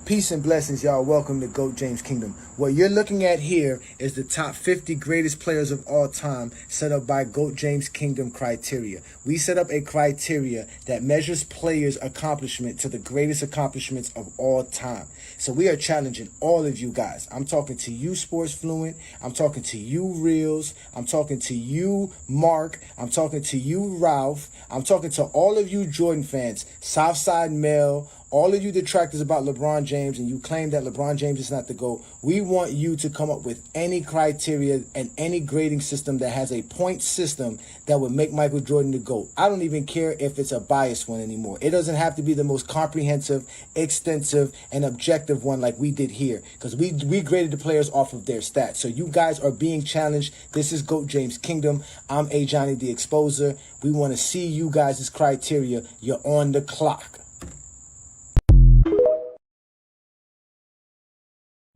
Peace and blessings, y'all. Welcome to GOAT James Kingdom. What you're looking at here is the top 50 greatest players of all time set up by GOAT James Kingdom criteria. We set up a criteria that measures players' accomplishment to the greatest accomplishments of all time. So we are challenging all of you guys. I'm talking to you, Sports Fluent. I'm talking to you, Reels. I'm talking to you, Mark. I'm talking to you, Ralph. I'm talking to all of you Jordan fans, Southside Mel, all of you detractors about LeBron James, and you claim that LeBron James is not the GOAT. We want you to come up with any criteria and any grading system that has a point system that would make Michael Jordan the GOAT. I don't even care if it's a biased one anymore. It doesn't have to be the most comprehensive, extensive, and objective one like we did here, because we graded the players off of their stats. So you guys are being challenged. This is GOAT James Kingdom. I'm Ajani the Exposer. We want to see you guys' criteria. You're on the clock.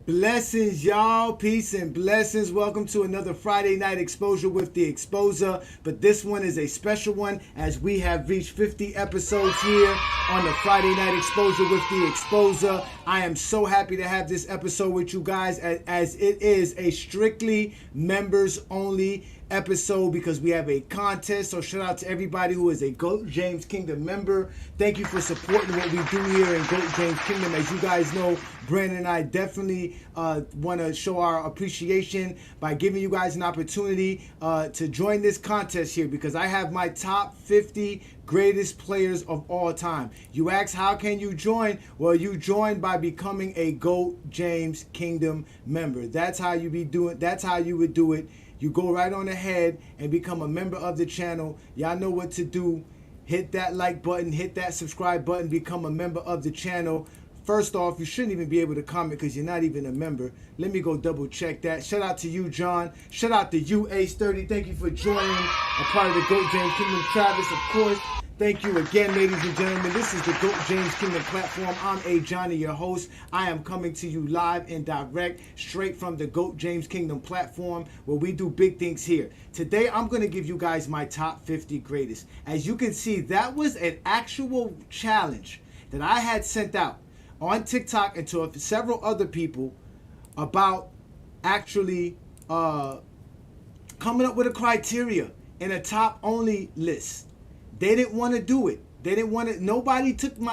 Blessings, y'all. Peace and blessings. Welcome to another Friday night exposure with the Exposer. But this one is a special one as we have reached 50 episodes here on the Friday night exposure with the Exposer. I am so happy to have this episode with you guys as it is a strictly members only episode because we have a contest. So shout out to everybody who is a GOAT James Kingdom member. Thank you for supporting what we do here in GOAT James Kingdom. As you guys know, Brandon and I definitely want to show our appreciation by giving you guys an opportunity to join this contest here, because I have my top 50 greatest players of all time. You ask, how can you join? Well, you join by becoming a GOAT James Kingdom member. That's how you would do it. You go right on ahead and become a member of the channel. Y'all know what to do. Hit that like button, hit that subscribe button, become a member of the channel. First off, you shouldn't even be able to comment because you're not even a member. Let me go double check that. Shout out to you, John. Shout out to you, Ace30. Thank you for joining a part of the GOAT James Kingdom. Travis, of course. Thank you again, ladies and gentlemen. This is the GOAT James Kingdom platform. I'm Ajani, your host. I am coming to you live and direct, straight from the GOAT James Kingdom platform, where we do big things here. Today, I'm going to give you guys my top 50 greatest. As you can see, that was an actual challenge that I had sent out on TikTok and to several other people about actually coming up with a criteria in a top-only list. They didn't want to do it. They didn't want to.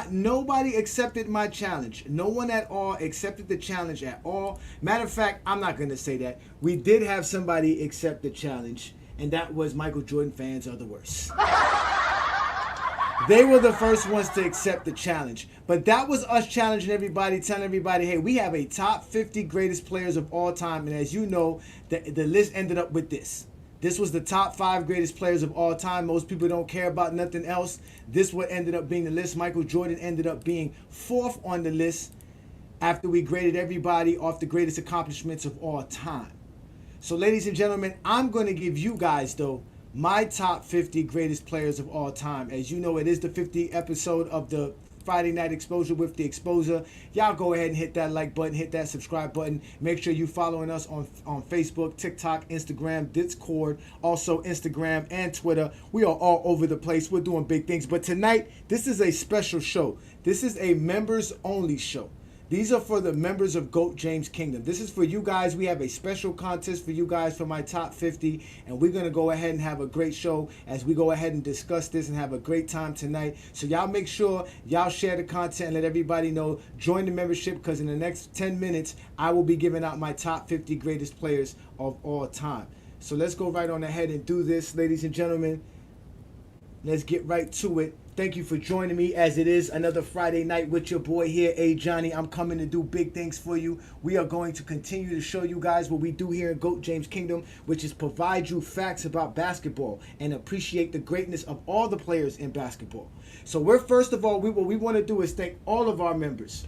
Nobody accepted my challenge. No one at all accepted the challenge at all. Matter of fact, I'm not going to say that. We did have somebody accept the challenge, and that was Michael Jordan fans are the worst. They were the first ones to accept the challenge. But that was us challenging everybody, telling everybody, hey, we have a top 50 greatest players of all time. And as you know, the list ended up with this. This was the top 5 greatest players of all time. Most people don't care about nothing else. This what ended up being the list. Michael Jordan ended up being 4th on the list after we graded everybody off the greatest accomplishments of all time. So ladies and gentlemen, I'm going to give you guys, though, my top 50 greatest players of all time. As you know, it is the 50th episode of the Friday Night Exposure with the Exposer. Y'all go ahead and hit that like button, hit that subscribe button. Make sure you following us on Facebook, TikTok, Instagram, Discord, also Instagram and Twitter. We are all over the place. We're doing big things. But tonight, this is a special show. This is a members only show. These are for the members of GOAT James Kingdom. This is for you guys. We have a special contest for you guys for my top 50. And we're going to go ahead and have a great show as we go ahead and discuss this and have a great time tonight. So y'all make sure y'all share the content and let everybody know. Join the membership, because in the next 10 minutes, I will be giving out my top 50 greatest players of all time. So let's go right on ahead and do this, ladies and gentlemen. Let's get right to it. Thank you for joining me, as it is another Friday night with your boy here, Ajani. I'm coming to do big things for you. We are going to continue to show you guys what we do here in GOAT James Kingdom, which is provide you facts about basketball and appreciate the greatness of all the players in basketball. So first of all, what we want to do is thank all of our members.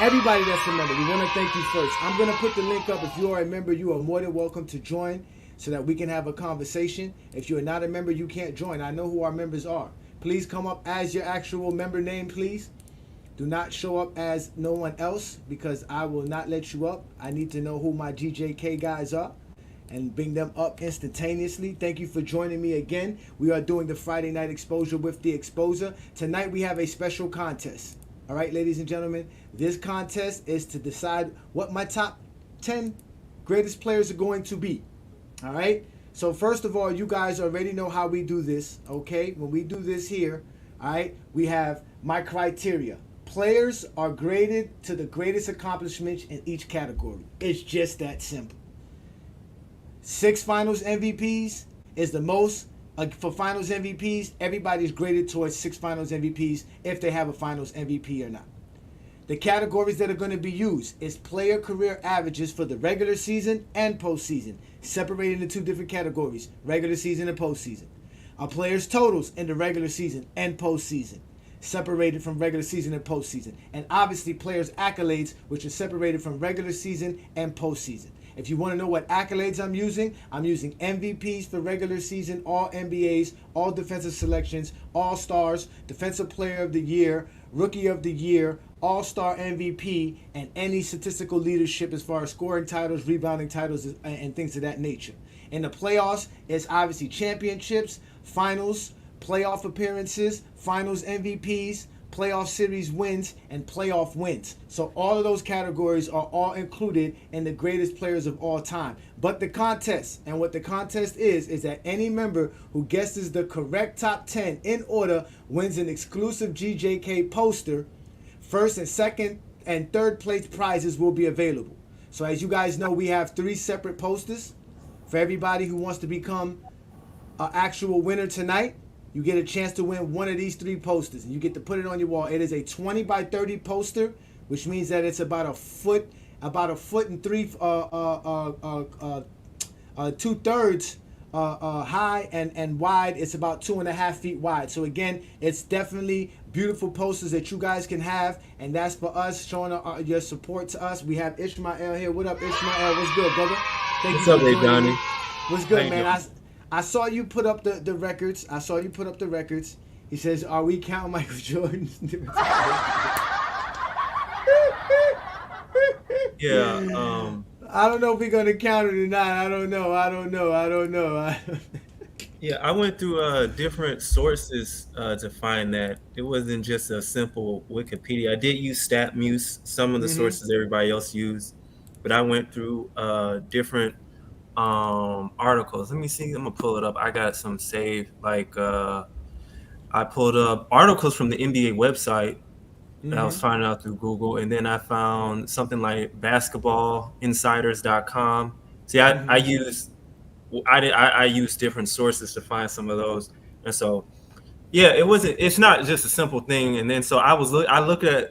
Everybody that's a member, we want to thank you first. I'm going to put the link up. If you are a member, you are more than welcome to join so that we can have a conversation. If you are not a member, you can't join. I know who our members are. Please come up as your actual member name, please. Do not show up as no one else, because I will not let you up. I need to know who my GJK guys are and bring them up instantaneously. Thank you for joining me again. We are doing the Friday Night Exposure with the Exposer. Tonight we have a special contest. All right, ladies and gentlemen, this contest is to decide what my top 10 greatest players are going to be. All right. So first of all, you guys already know how we do this. Okay, when we do this here, all right, we have my criteria. Players are graded to the greatest accomplishments in each category. It's just that simple. 6 Finals MVPs is the most. For Finals MVPs, everybody's graded towards 6 Finals MVPs if they have a Finals MVP or not. The categories that are going to be used is player career averages for the regular season and postseason, separated into 2 different categories, regular season and postseason. A player's totals in the regular season and postseason, separated from regular season and postseason. And obviously players' accolades, which are separated from regular season and postseason. If you want to know what accolades I'm using MVPs for regular season, all NBAs, all defensive selections, all stars, defensive player of the year, rookie of the year, all-star MVP, and any statistical leadership as far as scoring titles, rebounding titles, and things of that nature. In the playoffs, it's obviously championships, finals, playoff appearances, finals MVPs, playoff series wins, and playoff wins. So all of those categories are all included in the greatest players of all time. But the contest, and what the contest is that any member who guesses the correct top 10 in order wins an exclusive GJK poster. First and second and third place prizes will be available. So as you guys know, we have 3 separate posters for everybody who wants to become an actual winner tonight. You get a chance to win one of these 3 posters, and you get to put it on your wall. It is a 20 by 30 poster, which means that it's about a foot and 2/3 high, and wide. It's about 2.5 feet wide. So again, it's definitely beautiful posters that you guys can have, and that's for us showing your support to us. We have Ishmael here. What up, Ishmael? What's good, brother? What's up, Ajani? What's good, man? I saw you put up the records. I saw you put up the records. He says, "Are we counting Michael Jordan?" Yeah. I don't know if we're gonna count it or not. I don't know. Yeah, I went through different sources to find that. It wasn't just a simple Wikipedia. I did use StatMuse, some of the sources everybody else used, but I went through different articles. Let me see. I'm gonna pull it up. I got some saved. Like I pulled up articles from the NBA website that I was finding out through Google, and then I found something like basketballinsiders.com. See, I used different sources to find some of those, and so yeah, it's not just a simple thing. And then so I looked at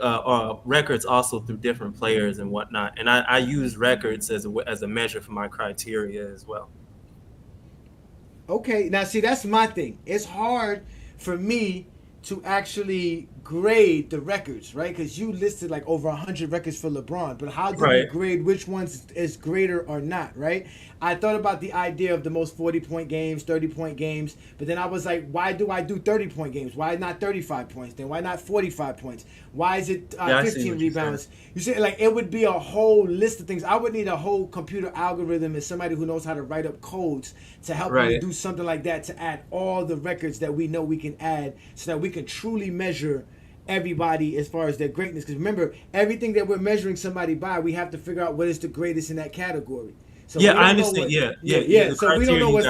records also through different players and whatnot, and I use records as a measure for my criteria as well. Okay, now see, that's my thing. It's hard for me to actually grade the records, right? Because you listed like over 100 records for LeBron, but how do you grade which ones is greater or not, right? I thought about the idea of the most 40-point games, 30-point games, but then I was like, why do I do 30-point games? Why not 35 points? Then why not 45 points? Why is it 15 rebounds? You see, like, it would be a whole list of things. I would need a whole computer algorithm and somebody who knows how to write up codes to help me do something like that, to add all the records that we know we can add so that we can truly measure everybody as far as their greatness. Because remember, everything that we're measuring somebody by, we have to figure out what is the greatest in that category. So yeah, I understand. Yeah. So we don't know what's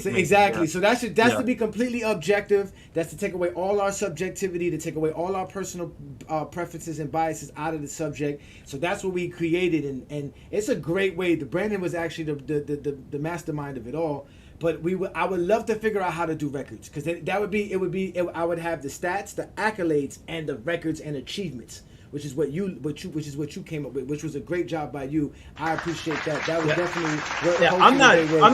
exactly. Yeah. So that's to be completely objective. That's to take away all our subjectivity, to take away all our personal preferences and biases out of the subject. So that's what we created, and it's a great way. Brandon was actually the mastermind of it all. But I would love to figure out how to do records, because I would have the stats, the accolades, and the records and achievements, which is what you came up with, which was a great job by you. I appreciate that. That was definitely. I'm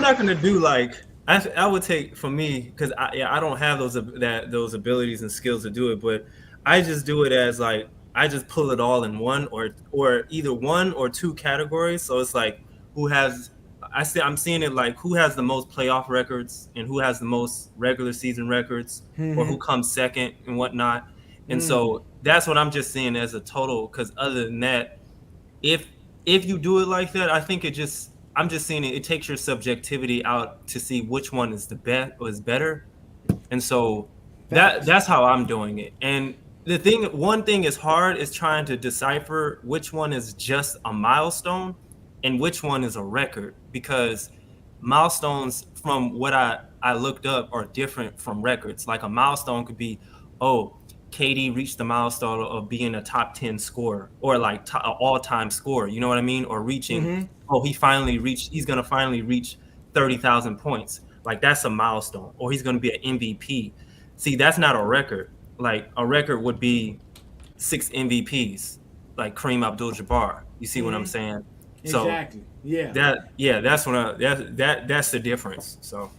not gonna do like I would take, for me, because I don't have those abilities and skills to do it, but I just do it as like I just pull it all in one or either one or two categories. So it's like I'm seeing it like who has the most playoff records and who has the most regular season records, or who comes second and whatnot. And so that's what I'm just seeing as a total. Because other than that, if you do it like that, I think I'm just seeing it takes your subjectivity out to see which one is the best or is better. And so that's how I'm doing it. And one thing is hard is trying to decipher which one is just a milestone and which one is a record, because milestones, from what I looked up, are different from records. Like a milestone could be, oh, KD reached the milestone of being a top 10 scorer, or like an all-time scorer, you know what I mean? Or reaching, oh, he's going to finally reach 30,000 points. Like that's a milestone. Or he's going to be an MVP. See, that's not a record. Like a record would be 6 MVPs, like Kareem Abdul-Jabbar. You see what I'm saying? Exactly. So yeah. That's that's the difference. So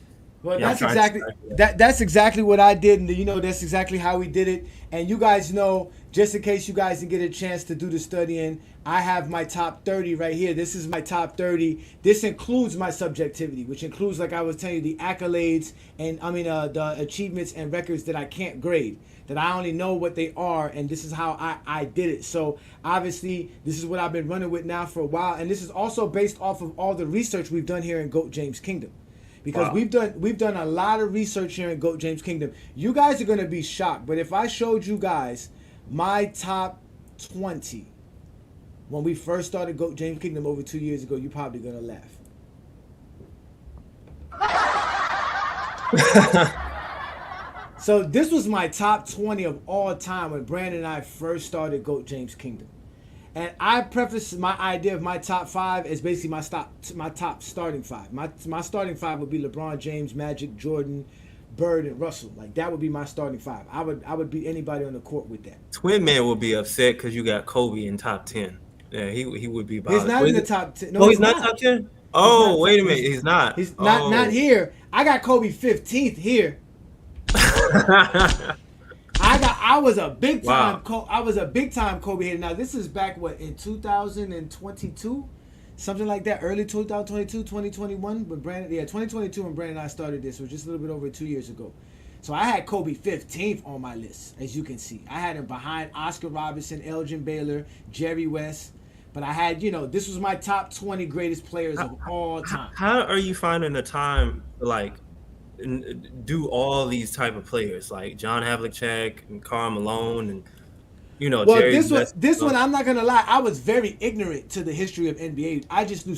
Well, yeah, that's exactly what I did, and that's exactly how we did it. And you guys know, just in case you guys didn't get a chance to do the studying, I have my top 30 right here. This is my top 30. This includes my subjectivity, which includes, like I was telling you, the accolades and the achievements and records that I can't grade, that I only know what they are, and this is how I did it. So obviously, this is what I've been running with now for a while, and this is also based off of all the research we've done here in GOAT James Kingdom. Because we've done a lot of research here in GOAT James Kingdom. You guys are gonna be shocked, but if I showed you guys my top 20 when we first started GOAT James Kingdom over 2 years ago, you're probably gonna laugh. So this was my top 20 of all time when Brandon and I first started GOAT James Kingdom. And I preface my idea of my top 5 as basically my top starting 5. My starting 5 would be LeBron James, Magic, Jordan, Bird, and Russell. Like that would be my starting 5. I would beat anybody on the court with that. Twin Man will be upset because you got Kobe in top 10. Yeah, he would be bothered. He's not in the top 10. No, he's not top 10? Oh, wait a minute. He's not. He's not here. I got Kobe 15th here. I was a big time Kobe hater. Now this is back in 2022, something like that, early 2022, 2021. But 2022 when Brandon and I started this, was just a little bit over 2 years ago. So I had Kobe 15th on my list, as you can see. I had him behind Oscar Robertson, Elgin Baylor, Jerry West. But I had, this was my top 20 greatest players of all time. How are you finding the time like do all these type of players like John Havlicek and Karl Malone and well, Jerry this one I'm not gonna lie, I was very ignorant to the history of NBA. I just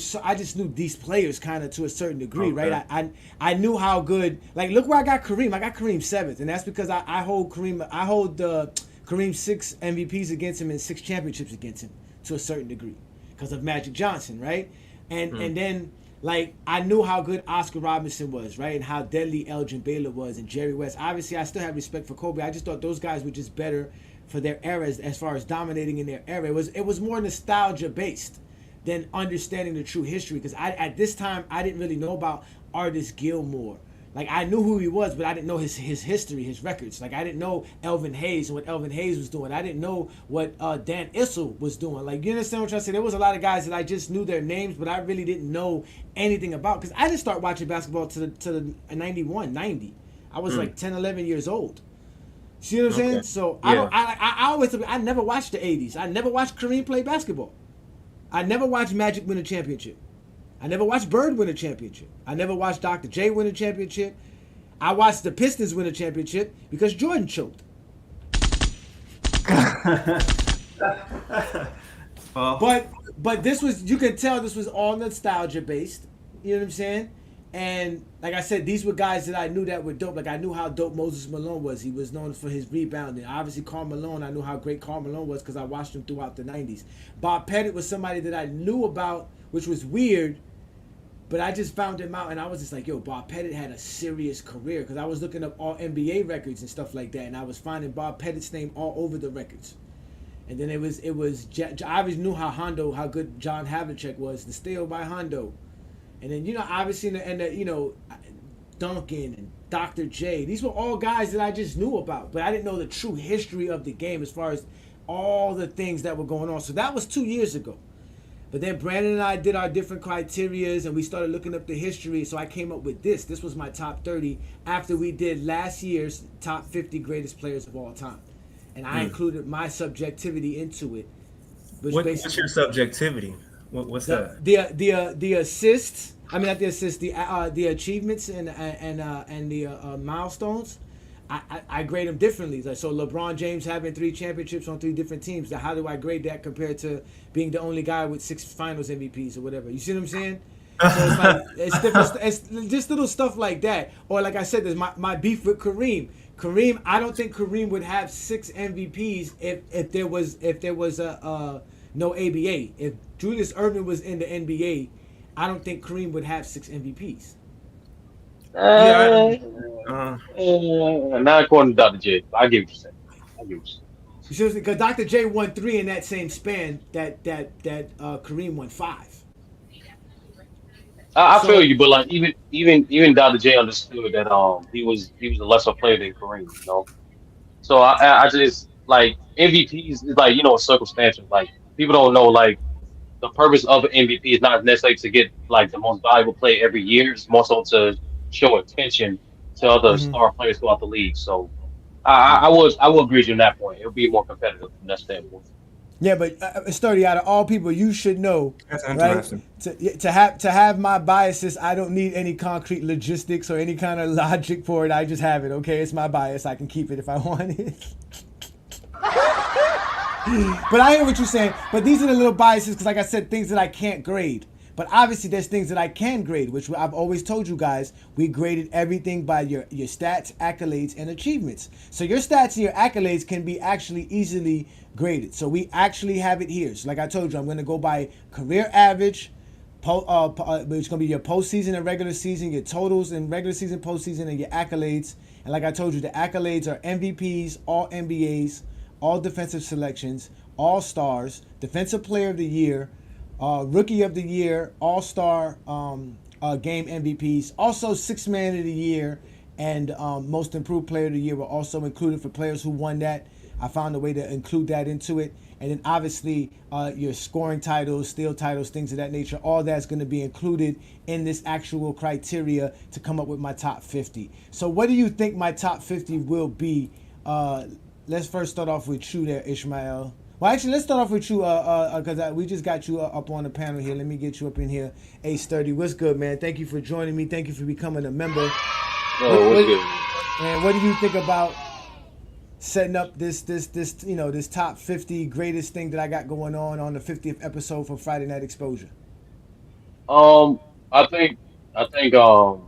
knew these players kind of to a certain degree, okay. Right? I knew how good. Like, look where I got Kareem. I got Kareem 7th, and that's because I hold Kareem. I hold Kareem 6 MVPs against him and 6 championships against him to a certain degree because of Magic Johnson, right? And then. Like, I knew how good Oscar Robinson was, right? And how deadly Elgin Baylor was and Jerry West. Obviously, I still have respect for Kobe. I just thought those guys were just better for their eras as far as dominating in their era. It was more nostalgia-based than understanding the true history. Because at this time, I didn't really know about Artis Gilmore. Like, I knew who he was, but I didn't know his history, his records. Like, I didn't know Elvin Hayes and what Elvin Hayes was doing. I didn't know what Dan Issel was doing. Like, you understand what I'm trying to say? There was a lot of guys that I just knew their names, but I really didn't know anything about. Because I didn't start watching basketball to the 91, 90. I was like 10, 11 years old. See what I'm saying? So, yeah. I never watched the 80s. I never watched Kareem play basketball. I never watched Magic win a championship. I never watched Bird win a championship. I never watched Dr. J win a championship. I watched the Pistons win a championship because Jordan choked. But this was, you can tell this was all nostalgia based. You know what I'm saying? And like I said, these were guys that I knew that were dope. Like, I knew how dope Moses Malone was. He was known for his rebounding. Obviously, Karl Malone, I knew how great Karl Malone was because I watched him throughout the 90s. Bob Pettit was somebody that I knew about, which was weird, but I just found him out, and I was just like, yo, Bob Pettit had a serious career, because I was looking up all NBA records and stuff like that, and I was finding Bob Pettit's name all over the records. And then I always knew how good John Havlicek was, the steal by Hondo. And then, obviously, Duncan and Dr. J, these were all guys that I just knew about, but I didn't know the true history of the game as far as all the things that were going on. So that was 2 years ago. But then Brandon and I did our different criterias, and we started looking up the history, so I came up with this. This was my top 30 after we did last year's top 50 greatest players of all time. And I included my subjectivity into it. What's your subjectivity? What's that? The assists, I mean not the assists, the achievements and the milestones. I grade them differently. Like, so LeBron James having 3 championships on 3 different teams. How do I grade that compared to being the only guy with 6 Finals MVPs or whatever? You see what I'm saying? So it's like it's different. It's just little stuff like that. Or like I said, there's my beef with Kareem. Kareem, I don't think Kareem would have 6 MVPs if there was a no ABA. If Julius Erving was in the NBA, I don't think Kareem would have 6 MVPs. Yeah. Not according to Dr. J. I get what you're saying. I get what you're saying. Because Dr. J won 3 in that same span that Kareem won 5. I So feel you, but like even Dr. J understood that he was a lesser player than Kareem, you know. So I just like MVPs is like circumstantial. Like people don't know like the purpose of an MVP is not necessarily to get like the most valuable player every year. It's more so to show attention to other mhm. star players throughout the league. So I would agree with you on that point. It'll be more competitive from that standpoint. Yeah, but Sturdy, out of all people, you should know, That's right? interesting. To have my biases, I don't need any concrete logistics or any kind of logic for it. I just have it. Okay, it's my bias. I can keep it if I want it. But I hear what you're saying. But these are the little biases because, like I said, things that I can't grade. But obviously, there's things that I can grade, which I've always told you guys. We graded everything by your stats, accolades, and achievements. So your stats and your accolades can be actually easily graded. So we actually have it here. So like I told you, I'm going to go by career average, it's going to be your postseason and regular season, your totals in regular season, postseason, and your accolades. And like I told you, the accolades are MVPs, all NBAs, all defensive selections, all stars, defensive player of the year, rookie of the year, all-star game MVPs, also 6th man of the year, and most improved player of the year were also included for players who won that. I found a way to include that into it. And then obviously your scoring titles, steal titles, things of that nature, all that's going to be included in this actual criteria to come up with my top 50. So what do you think my top 50 will be? Let's first start off with you there, Ishmael. Well, actually, let's start off with you, because we just got you up on the panel here. Let me get you up in here. Hey, Sturdy, what's good, man? Thank you for joining me. Thank you for becoming a member. Oh, what's good? And what do you think about setting up this top 50 greatest thing that I got going on the 50th episode for Friday Night Exposure? Um, I think to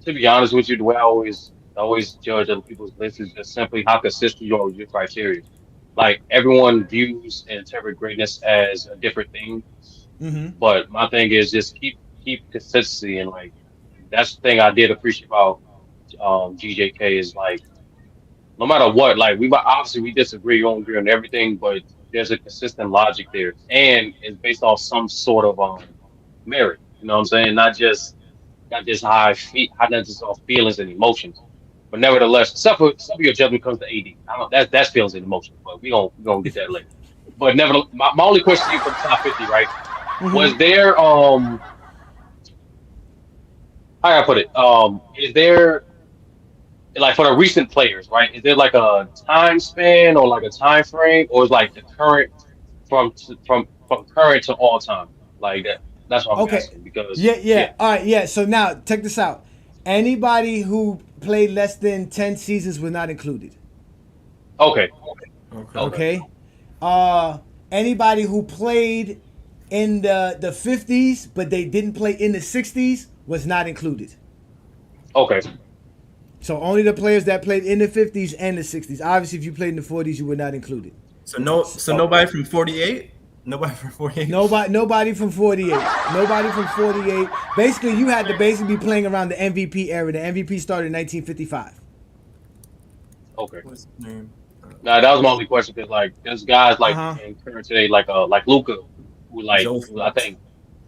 be honest with you, the way I always judge other people's lists is just simply how consistent you are with your criteria. Like everyone views and interpret greatness as a different thing, Mm-hmm. but my thing is just keep consistency and like that's the thing I did appreciate about GJK is like no matter what, like obviously we disagree, you don't agree on everything, but there's a consistent logic there, and it's based off some sort of merit. You know what I'm saying? Not just how I feel, not just off feelings and emotions, but nevertheless, some of your judgment comes to AD. I don't that's feelings and emotions, but we gonna get that later. But nevertheless, my only question to you for the top 50, right? Mm-hmm. Was there how I put it? Is there like for the recent players, right? Is there like a time span or like a time frame, or is like the current from current to all time? Like that. That's what I'm Okay. asking because Yeah, yeah. yeah. All right, yeah. So now, check this out. Anybody who played less than 10 seasons was not included. Okay. Okay. Okay. Okay. Anybody who played in the 50s but they didn't play in the 60s was not included. Okay. So only the players that played in the 50s and the 60s. Obviously, if you played in the 40s, you were not included. So nobody from 48. Nobody from 48. Nobody from 48. Nobody from 48. Basically, you had to basically be playing around the MVP era. The MVP started in 1955. Okay. What's his name? Now that was my only question because like there's guys like Uh-huh. in current today like Luca Joe who I Flacco. think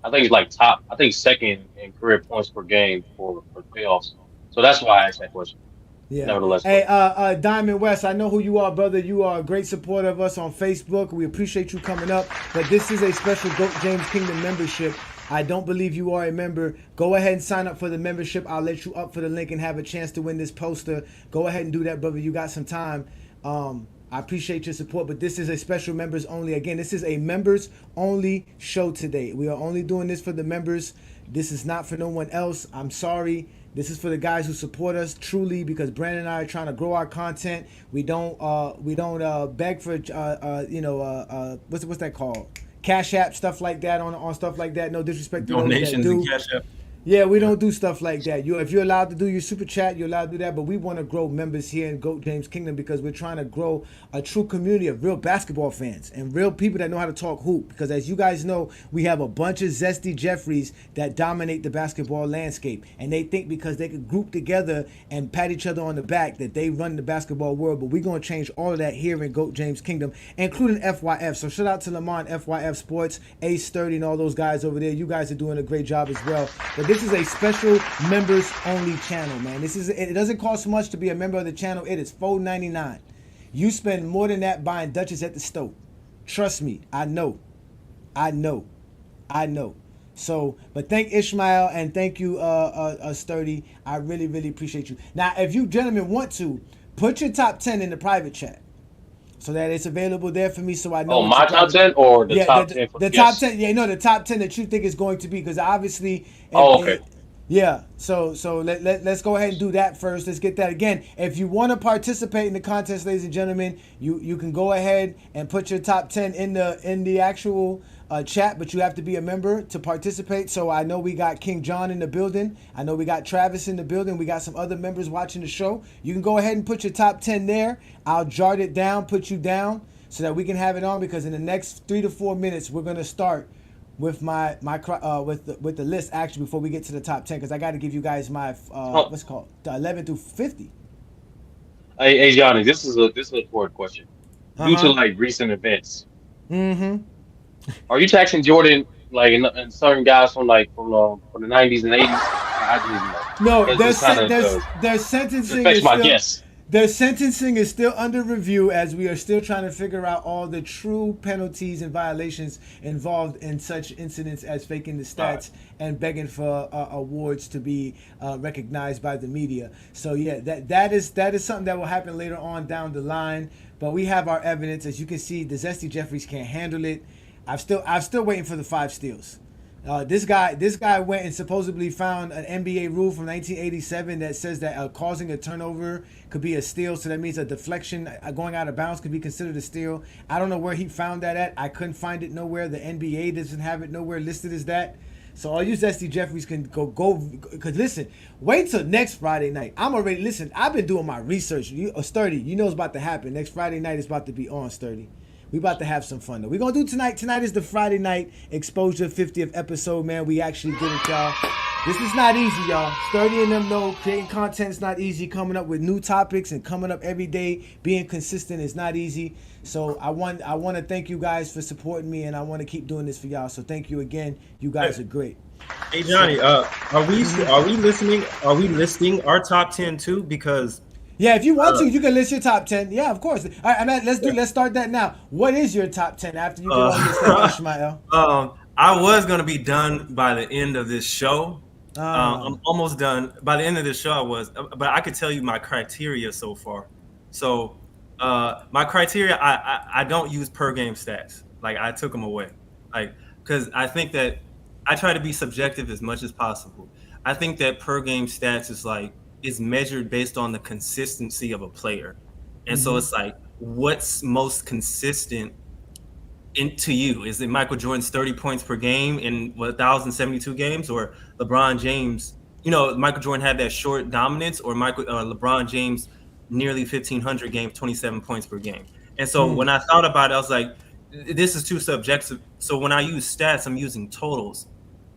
I think he's like top I think second in career points per game for playoffs. So that's why I asked that question. Yeah. Nevertheless, Hey, Diamond West, I know who you are, brother. You are a great supporter of us on Facebook. We appreciate you coming up. But this is a special Goat James Kingdom membership. I don't believe you are a member. Go ahead and sign up for the membership. I'll let you up for the link and have a chance to win this poster. Go ahead and do that, brother. You got some time. I appreciate your support, but this is a special members only. Again, this is a members only show today. We are only doing this for the members. This is not for no one else. I'm sorry. This is for the guys who support us truly, because Brandon and I are trying to grow our content. We don't beg for what's that called? Cash App, stuff like that on stuff like that. No disrespect to donations and Cash App. Yeah, we don't do stuff like that. If you're allowed to do your super chat, you're allowed to do that. But we want to grow members here in GOAT James Kingdom, because we're trying to grow a true community of real basketball fans and real people that know how to talk hoop. Because as you guys know, we have a bunch of zesty Jeffries that dominate the basketball landscape. And they think because they could group together and pat each other on the back that they run the basketball world. But we're going to change all of that here in GOAT James Kingdom, including FYF. So shout out to Lamont, FYF Sports, Ace 30, and all those guys over there. You guys are doing a great job as well. But this is a special members only channel, man. It doesn't cost much to be a member of the channel. It is $4.99. You spend more than that buying Dutchess at the store. Trust me, I know. So, but thank Ishmael and thank you, Sturdy. I really, really appreciate you. Now, if you gentlemen want to, put your top 10 in the private chat, so that it's available there for me, so I know. Oh, my top 10 or the top 10 for the top 10. Yeah, no, the top 10 that you think is going to be, because obviously. Okay. Yeah, so let's go ahead and do that first. Let's get that. Again, if you want to participate in the contest, ladies and gentlemen, you can go ahead and put your top 10 in the actual chat, but you have to be a member to participate. So I know we got King John in the building. I know we got Travis in the building. We got some other members watching the show. You can go ahead and put your top 10 there. I'll jot it down, put you down, so that we can have it on, because in the next 3 to 4 minutes, we're going to start with with the list, actually, before we get to the top 10, because I got to give you guys my what's it called, the 11 through 50. Hey, Johnny, this is an important question. Due to like recent events, are you taxing Jordan like and certain guys from the 90s and 80s? I didn't know. No, their sentencing is still, their sentencing is still under review, as we are still trying to figure out all the true penalties and violations involved in such incidents as faking the stats and begging for awards to be recognized by the media. So yeah, that is something that will happen later on down the line. But we have our evidence. As you can see, the Zesty Jeffries can't handle it. I'm still waiting for the 5 steals. This guy went and supposedly found an NBA rule from 1987 that says that causing a turnover could be a steal. So that means a deflection going out of bounds could be considered a steal. I don't know where he found that at. I couldn't find it nowhere. The NBA doesn't have it nowhere listed as that. So all you Zesty Jeffries can go, because listen, wait till next Friday night. I've been doing my research. Sturdy, you know what's about to happen. Next Friday night is about to be on, Sturdy. We about to have some fun, though. We're going to do tonight. Tonight is the Friday night exposure 50th episode, man. We actually did it, y'all. This is not easy, y'all. Sturdy and them know creating content is not easy. Coming up with new topics and coming up every day, being consistent is not easy. So I want to thank you guys for supporting me, and I want to keep doing this for y'all. So thank you again. You guys are great. Hey, Johnny, are we listening? Are we listing our top 10 too? Because yeah, if you want to, you can list your top 10. Yeah, of course. All right, let's start that now. What is your top 10 after you get all this stuff, Ishmael? I was gonna be done by the end of this show. I'm almost done. By the end of this show, I was, but I could tell you my criteria so far. So my criteria, I don't use per game stats. Like, I took them away, because I think that I try to be subjective as much as possible. I think that per game stats is measured based on the consistency of a player. And so it's like, what's most consistent to you? Is it Michael Jordan's 30 points per game in 1,072 games, or LeBron James? Michael Jordan had that short dominance, or LeBron James nearly 1,500 games, 27 points per game. And so when I thought about it, I was like, this is too subjective. So when I use stats, I'm using totals.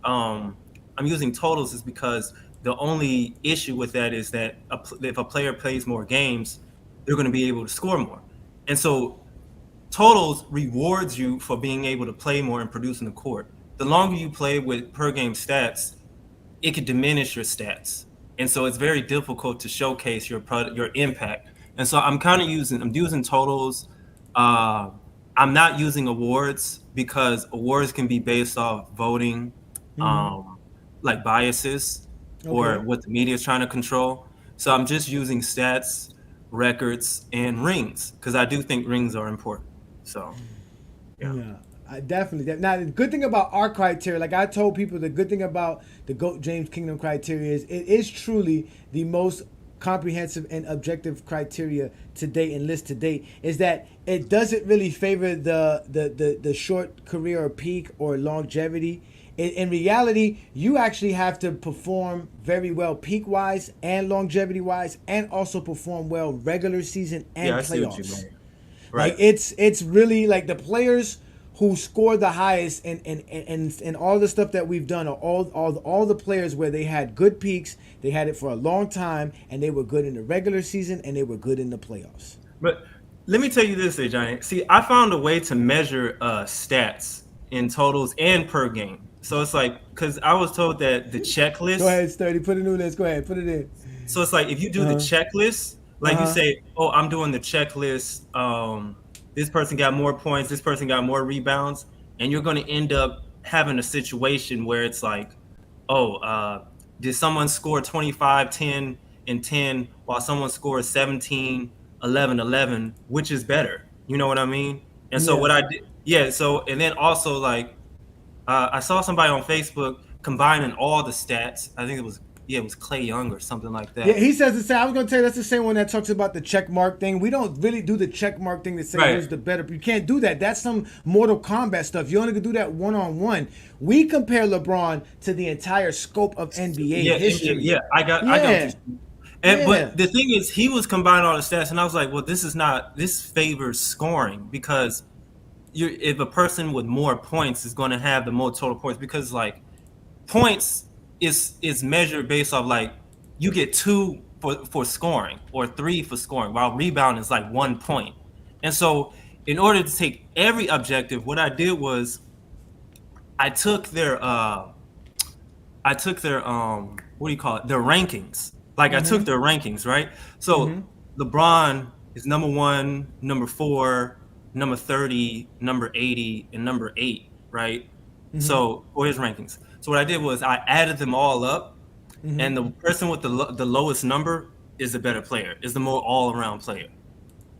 I'm using totals is because the only issue with that is that if a player plays more games, they're going to be able to score more. And so totals rewards you for being able to play more and produce in the court. The longer you play with per game stats, it could diminish your stats. And so it's very difficult to showcase your impact. And so I'm using totals. I'm not using awards, because awards can be based off voting, like biases, or what the media is trying to control. So I'm just using stats. records, and rings, because I do think rings are important. So, yeah. Yeah, I definitely. Now, the good thing about our criteria, like I told people, the good thing about the GOAT James Kingdom criteria is it is truly the most comprehensive and objective criteria to date and list to date, is that it doesn't really favor the short career or peak or longevity. In reality, you actually have to perform very well peak wise and longevity wise, and also perform well regular season and Yeah, I see what you playoffs. mean. Like Right. it's really like the players who score the highest and all the stuff that we've done are all the players where they had good peaks, they had it for a long time, and they were good in the regular season and they were good in the playoffs. But let me tell you this, Ajani. See, I found a way to measure stats in totals and per game. So it's like, because I was told that the Go checklist. ahead, Sturdy, put a new list. Go ahead, put it in. So it's like if you do the Uh-huh. checklist, like you Uh-huh. say, oh, I'm doing the checklist. This person got more points. This person got more rebounds, and you're going to end up having a situation where it's like, oh, did someone score 25, 10, and 10 while someone scores 17, 11, 11? Which is better? You know what I mean? And so Yeah. what I did, yeah. So and then also like I saw somebody on Facebook combining all the stats. I think it was, yeah, it was Clay Young or something like Yeah, that. he says the same. I was gonna tell you that's the same one that talks about the check mark thing. We don't really do the check mark thing to say Right. who's the better. You can't do that. That's some Mortal Kombat stuff. You only can do that one on one. We compare LeBron to the entire scope of NBA Yeah, history. yeah. I got Yeah, you. And yeah. but the thing is, he was combining all the stats, and I was like, well, this is not. This favors scoring because you, if a person with more points is going to have the more total points, because like points is measured based off like you get 2 for scoring or 3 for scoring, while rebound is like 1 point. And so, in order to take every objective, what I did was I took their what do you call it? Their rankings. Like I took their rankings, right? So LeBron is number 1, number 4, number 30, number 80, and number 8, right? So for his rankings. So what I did was I added them all up, and the person with the lowest number is the better player, is the more all around player.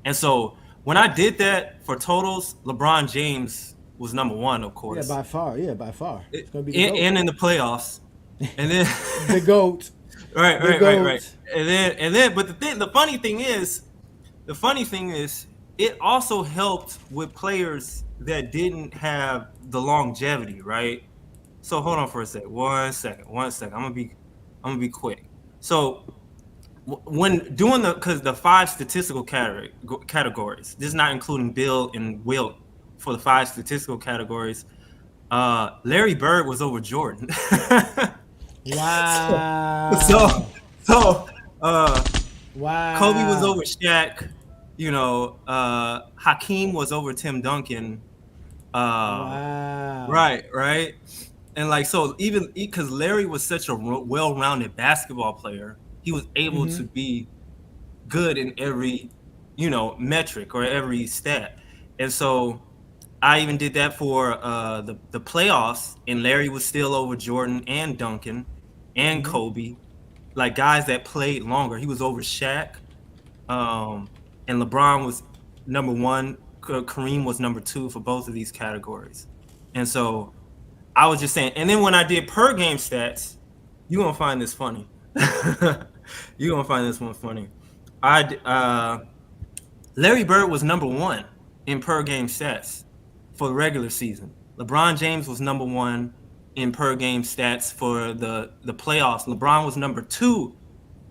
And so when I did that for totals, LeBron James was number 1, of Yeah, course, by far. Yeah, by far. It's gonna be the GOAT. and in the playoffs. And then The GOAT. right, The right. GOAT. And then but the funny thing is it also helped with players that didn't have the longevity, right? So hold on for a second. One second. I'm gonna be quick. So when doing because the 5 statistical categories, this is not including Bill and Wilt for the 5 statistical categories. Larry Bird was over Jordan. so, so, Wow. so Wow. Kobe was over Shaq. You know, Hakeem was over Tim Duncan. Wow. Right. And like, so even because Larry was such a well-rounded basketball player, he was able to be good in every, metric or every stat. And so I even did that for the playoffs, and Larry was still over Jordan and Duncan and Kobe, like guys that played longer. He was over Shaq, and LeBron was number 1. Kareem was number 2 for both of these categories. And so I was just saying. And then when I did per game stats, you're gonna find this funny. You're gonna find this one funny. Larry Bird was number 1 in per game stats for the regular season. LeBron James was number 1 in per game stats for the playoffs. LeBron was number 2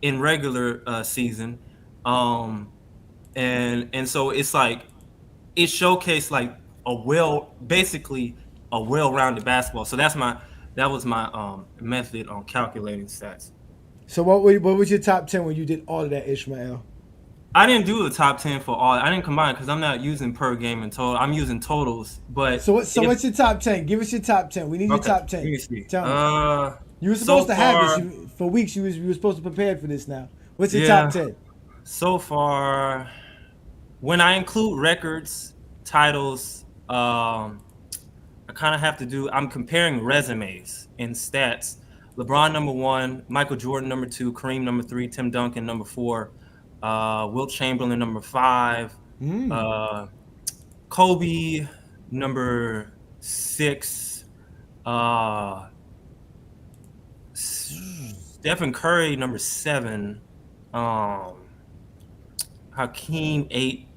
in regular season. And so it's like it showcased like basically a well-rounded basketball. So that was my method on calculating stats. So what was your top 10 when you did all of that, Ishmael? I didn't do the top 10 for all. I didn't combine because I'm not using per game and total. I'm using totals. But What's your top 10? Give us your top 10. We need your top 10. Let me see. Tell me. You were supposed to have this for weeks. You were supposed to prepare for this now. What's your top 10? So far, when I include records, titles, I kind of have to do. I'm comparing resumes and stats. LeBron number 1, Michael Jordan number 2, Kareem number 3, Tim Duncan number 4, Wilt Chamberlain number 5, Kobe number 6, Stephen Curry number 7, Hakeem 8.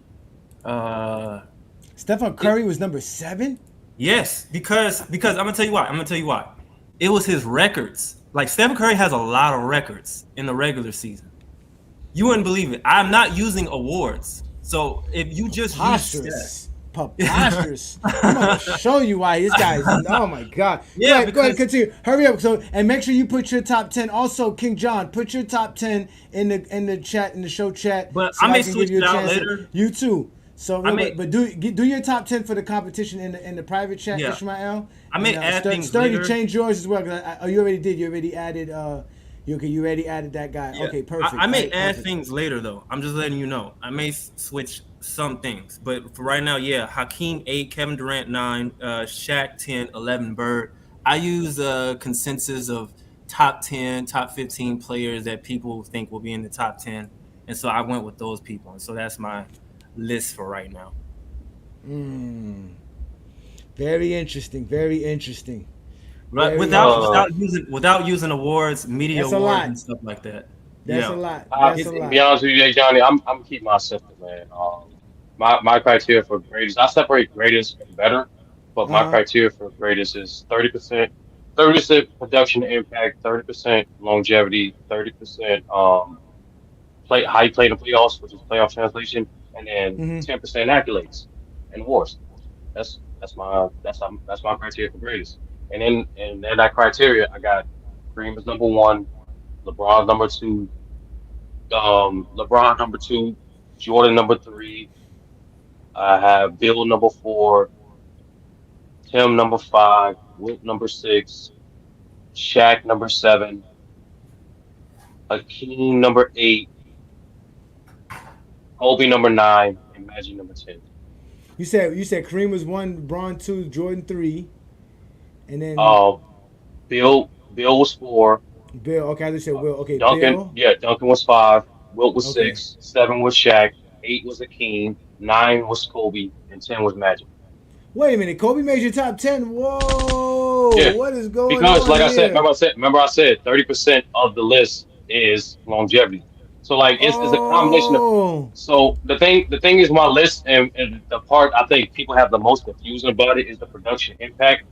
Stephen Curry was number 7? Yes, because I'm gonna tell you why. It was his records. Like Stephen Curry has a lot of records in the regular season. You wouldn't believe it. I'm not using awards. So if you just preposterous. I'm gonna show you why this guy is. Oh my god. Yeah, go ahead, continue. Hurry up. So and make sure you put your top 10. Also, King John, put your top 10 in the chat, in the show chat. But so I may switch it out later. You too. So, but do your top 10 for the competition in the private chat, Yeah. Ishmael. I may add things Sturdy, later. change yours as well. You already did. You already added. You already added that guy. Yeah. Okay, perfect. I may add things later though. I'm just letting you know. I may switch some things, but for right now, yeah. Hakeem 8, Kevin Durant 9, Shaq 10, 11 Bird. I use a consensus of top 10, top 15 players that people think will be in the top 10, and so I went with those people, and so that's my list for right now. Very interesting. Very interesting. Right, without using awards, media awards, and stuff like that. That's a lot. To be honest with you, Johnny, I'm keeping my simple, man. My criteria for greatest, I separate greatest and better, but my criteria for greatest is 30% production impact, 30% longevity, 30% how you play in the playoffs, which is playoff translation, and then 10% accolades and awards. That's my criteria for greatest. And then that criteria, I got Kareem as number 1, LeBron number 2, Jordan number 3. I have Bill number 4, Tim number 5, Wilt number 6, Shaq number 7, Hakeem number 8, Kobe number 9, and Magic number 10. You said Kareem was 1, LeBron 2, Jordan 3, and then Bill was 4. Bill. Okay, I just said Will. Okay, Duncan. Bill. Yeah, Duncan was 5. Wilt was 6. 7 was Shaq. 8 was Hakeem. 9 was Kobe, and 10 was Magic. Wait a minute, Kobe made your top 10. Whoa! Yeah. What is going on? Because, like here? remember I said 30% of the list is longevity. So like it's a combination of. So the thing is my list and the part I think people have the most confusion about it is the production impact.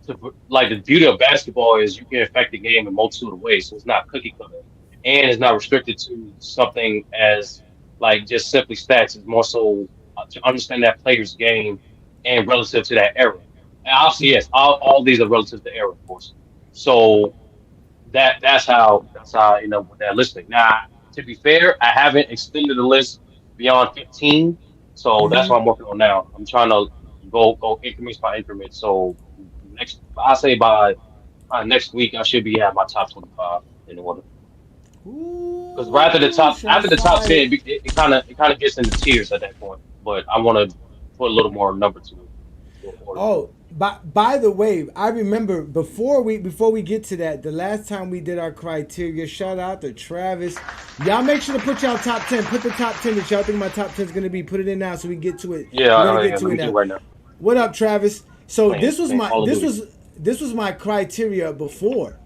So, like the beauty of basketball is you can affect the game in a multitude of ways. So it's not cookie cutter, and it's not restricted to something as like just simply stats. It's more so to understand that player's game and relative to that era. And obviously, yes, all these are relative to era, of course. So that's how I end up with that listing. Now, to be fair, I haven't extended the list beyond 15, so that's what I'm working on now. I'm trying to go increments by increment. So by next week, I should be at my top 25 in order. Because after the top 10, it kind of gets into tiers at that point. But I want to put a little more number to it. Oh, by the way, I remember before we get to that, the last time we did our criteria, shout out to Travis. Y'all make sure to put y'all top 10. Put the top 10 that y'all think my top 10 is gonna be. Put it in now so we can get to it. Yeah, I'm gonna get to it right now. What up, Travis? So this was my criteria before.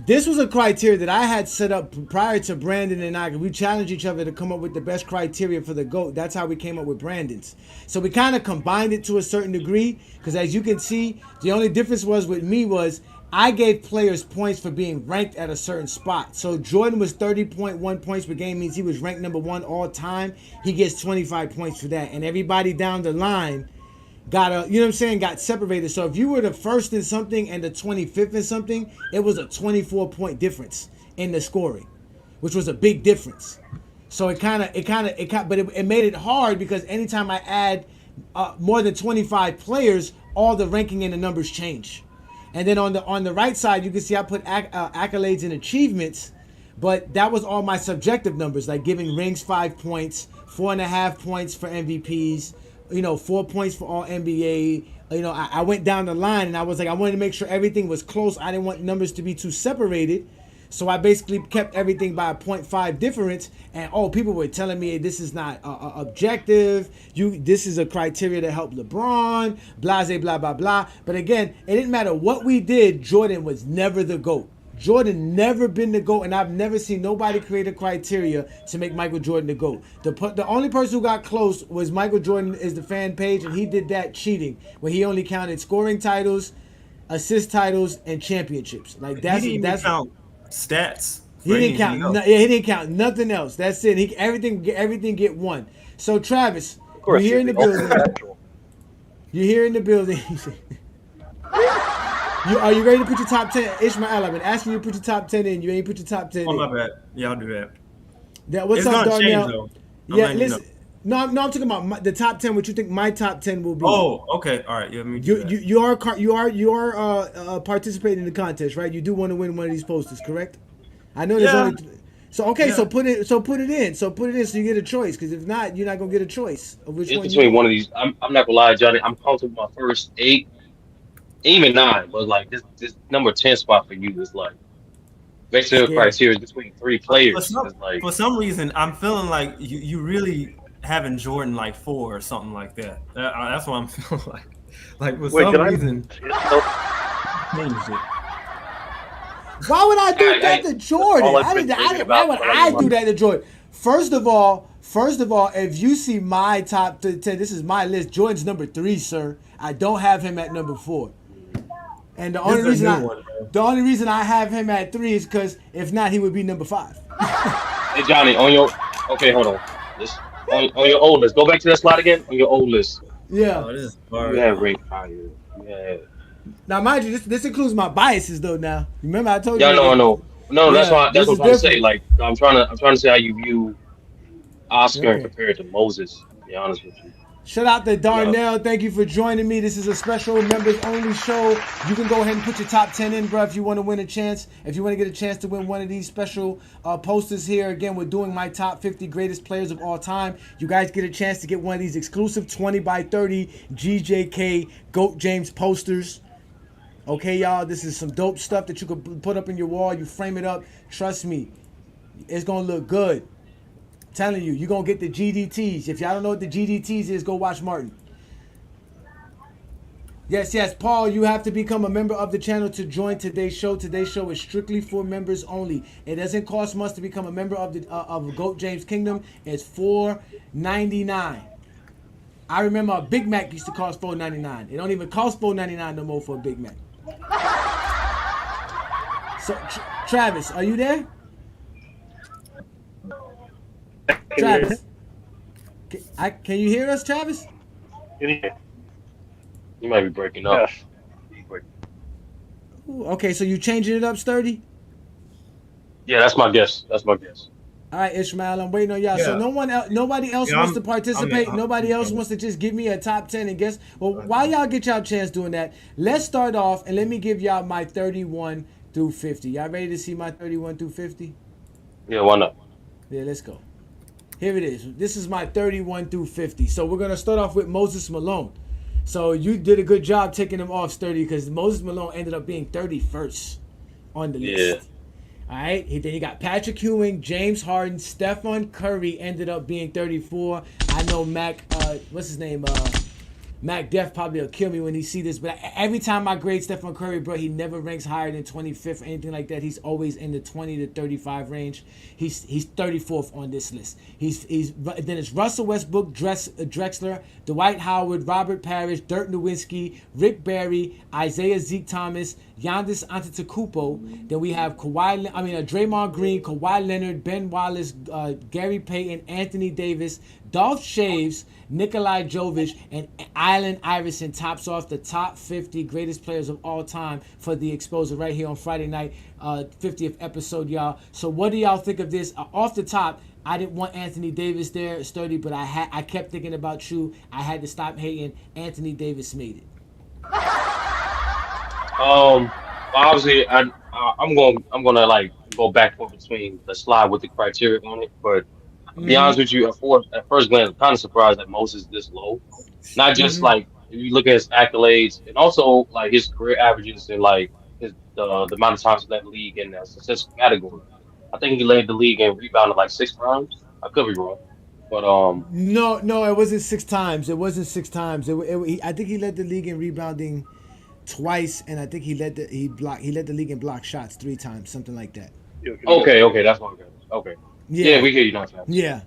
This was a criteria that I had set up prior to Brandon and I. We challenged each other to come up with the best criteria for the GOAT. That's how we came up with Brandon's. So we kind of combined it to a certain degree because as you can see, the only difference was with me was I gave players points for being ranked at a certain spot. So Jordan was 30.1 points per game, means he was ranked number 1 all time. He gets 25 points for that. And everybody down the line got separated. So if you were the first in something and the 25th in something, it was a 24-point difference in the scoring, which was a big difference. So it made it hard because anytime I add more than 25 players, all the ranking and the numbers change. And then on the right side, you can see I put accolades and achievements, but that was all my subjective numbers, like giving rings 5 points, 4.5 points for MVPs, 4 points for all NBA. I went down the line and I was like, I wanted to make sure everything was close. I didn't want numbers to be too separated. So I basically kept everything by a .5 difference, and people were telling me, hey, this is not objective. This is a criteria to help LeBron. Blase, blah blah blah. But again, it didn't matter what we did. Jordan was never the GOAT. Jordan never been the GOAT, and I've never seen nobody create a criteria to make Michael Jordan the GOAT. The only person who got close was Michael Jordan is the fan page, and he did that cheating, where he only counted scoring titles, assist titles, and championships. Like that's he didn't count stats. He didn't count. He didn't count nothing else. That's it. Everything get one. So Travis, you're here in the building. You're here in the building. Are you ready to put your top 10? Ishmael, I've been asking you to put your top 10 in. You ain't put your top 10 in. Oh, my bad. Yeah, I'll do that. What's up, Darnell? Change, yeah, listen. No, I'm talking about the top 10. What you think my top 10 will be? Oh, okay. All right. Yeah, you are participating in the contest, right? You do want to win one of these posters, correct? I know there's only. So okay, yeah. So put it in. So put it in so you get a choice. Because if not, you're not gonna get a choice of which one. It's between one of these. I'm not gonna lie, Johnny. I'm comfortable with my first 8. Even 9, but like this number 10 spot for you is like basically the criteria between 3 players. For some reason, I'm feeling like you really having Jordan like 4 or something like that. That's what I'm feeling like. Like for some reason, changed it. Why would I do that to Jordan? Why would I do that to Jordan? First of all, if you see my top 10, this is my list. Jordan's number 3, sir. I don't have him at number 4. And the only reason I have him at 3 is because if not, he would be number 5. Hey Johnny, hold on. On your old list. Go back to that slide again. On your old list. Yeah. Oh, this is hard. Yeah, ranked higher. Yeah. Now, mind you, this includes my biases though. Now, remember I told you. Yeah, no. That's what I'm trying to say. Like, I'm trying to say how you view Oscar compared to Moses. To be honest with you. Shout out to Darnell. Thank you for joining me. This is a special members only show. You can go ahead and put your top 10 in, bro, if you want to win a chance. If you want to get a chance to win one of these special posters here. Again, we're doing my top 50 greatest players of all time. You guys get a chance to get one of these exclusive 20 by 30 GJK GOAT James posters. Okay, y'all, this is some dope stuff that you can put up in your wall. You frame it up. Trust me, it's going to look good. Telling you, you're going to get the GDTs. If y'all don't know what the GDTs is, go watch Martin. Yes, Paul, you have to become a member of the channel to join today's show. Today's show is strictly for members only. It doesn't cost much to become a member of the of GOAT James Kingdom. It's $4.99. I remember a Big Mac used to cost $4.99. It don't even cost $4.99 no more for a Big Mac. So, Travis, are you there? Travis, can you hear us, Travis? You might be breaking up. Ooh, okay, so you changing it up, Sturdy? Yeah, that's my guess. All right, Ishmael, I'm waiting on y'all. Yeah. So nobody else wants to participate. Nobody else wants to just give me a top 10 and guess. Well, while y'all get y'all chance doing that, let's start off and let me give y'all my 31 through 50. Y'all ready to see my 31 through 50? Yeah, why not? Yeah, let's go. Here it is. This is my 31 through 50. So we're going to start off with Moses Malone. So you did a good job taking him off, Sturdy, because Moses Malone ended up being 31st on the list. All right. Then you got Patrick Ewing, James Harden, Stephen Curry ended up being 34. I know Mac, what's his name? Mac Def probably will kill me when he see this, but every time I grade Stephen Curry, bro, he never ranks higher than 25th or anything like that. He's always in the 20 to 35 range. He's 34th on this list. Then it's Russell Westbrook, Drexler, Dwight Howard, Robert Parrish, Dirk Nowitzki, Rick Barry, Isaiah Zeke Thomas, Giannis Antetokounmpo. Then we have Draymond Green, Kawhi Leonard, Ben Wallace, Gary Payton, Anthony Davis, Dolph Shaves, Nikolai Jovic, and Allen Iverson tops off the top 50 greatest players of all time for the Exposure right here on Friday night, 50th episode, y'all. So what do y'all think of this? Off the top, I didn't want Anthony Davis there, Sturdy, but I kept thinking about you. I had to stop hating. Anthony Davis made it. Obviously, I'm gonna like go back and forth between the slide with the criteria on it, but to be honest with you, at first glance, I'm kind of surprised that Moses is this low. Not just like if you look at his accolades and also like his career averages and like the amount of times he led the league in the statistical category. I think he led the league in rebounding like 6 times. I could be wrong, but No, it wasn't 6 times. It wasn't 6 times. I think he led the league in rebounding twice, and I think he led the league in block shots 3 times, something like that. Okay, that's what. Okay, Yeah, we hear you now, Travis. yeah.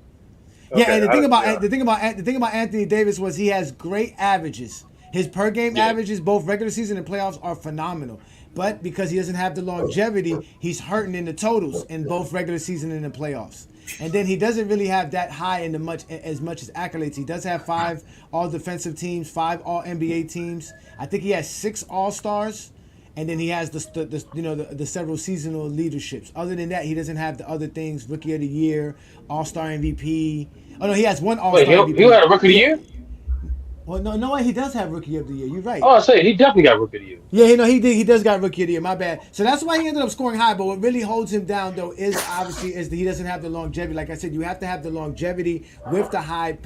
Okay, Yeah, and the thing about Anthony Davis was he has great averages. His per game averages, both regular season and playoffs, are phenomenal. But because he doesn't have the longevity, he's hurting in the totals in both regular season and the playoffs. And then he doesn't really have that high in as much as accolades. He does have 5 all defensive teams, 5 all NBA teams. I think he has 6 all stars. And then he has the several seasonal leaderships. Other than that, he doesn't have the other things: Rookie of the Year, All Star MVP. Oh no, he has 1 All Star MVP. He had a Rookie of the Year. Well, no way, he does have Rookie of the Year. You're right. Oh, I say he definitely got Rookie of the Year. Yeah, he did. He does got Rookie of the Year. My bad. So that's why he ended up scoring high. But what really holds him down, though, is obviously that he doesn't have the longevity. Like I said, you have to have the longevity with the high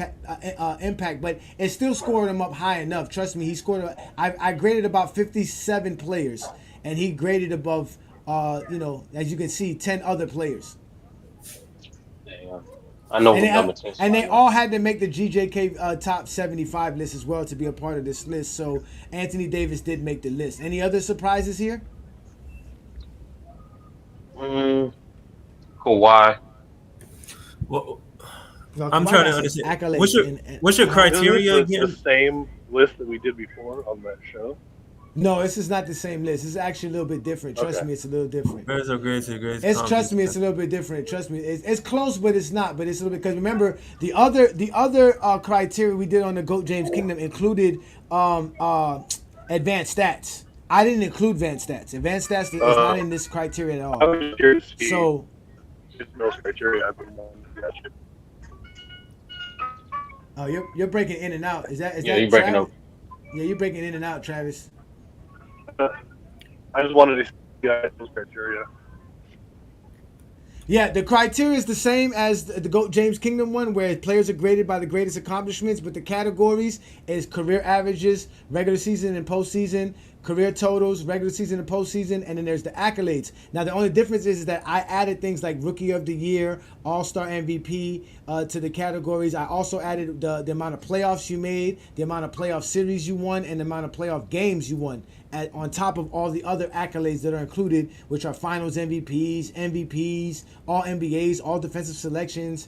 impact. But it still scored him up high enough. Trust me, he scored. I graded about 57 players, and he graded above, as you can see, 10 other players. Damn. I know. And they all had to make the GJK top 75 list as well to be a part of this list. So Anthony Davis did make the list. Any other surprises here? Kawhi. Well, No, I'm trying to understand. What's your criteria again? The same list that we did before on that show. No, this is not the same list. It's actually a little bit different. Trust me, it's a little different. Trust me, it's a little bit different. Trust me, it's close, but it's not. But it's a little bit because remember the other criteria we did on the GOAT James Kingdom included advanced stats. I didn't include advanced stats. Advanced stats is not in this criteria at all. I was curious to see So, those criteria. I've been wanting to ask you. you're breaking in and out. Is that you're breaking up. Yeah, you're breaking in and out, Travis. I just wanted to see those criteria. Yeah, the criteria is the same as the GOAT James Kingdom one, where players are graded by the greatest accomplishments, but the categories is career averages, regular season and postseason, career totals, regular season and postseason, and then there's the accolades. Now, the only difference is that I added things like Rookie of the Year, All-Star MVP to the categories. I also added the amount of playoffs you made, the amount of playoff series you won, and the amount of playoff games you won, on top of all the other accolades that are included, which are Finals MVPs, All NBAs, All Defensive Selections,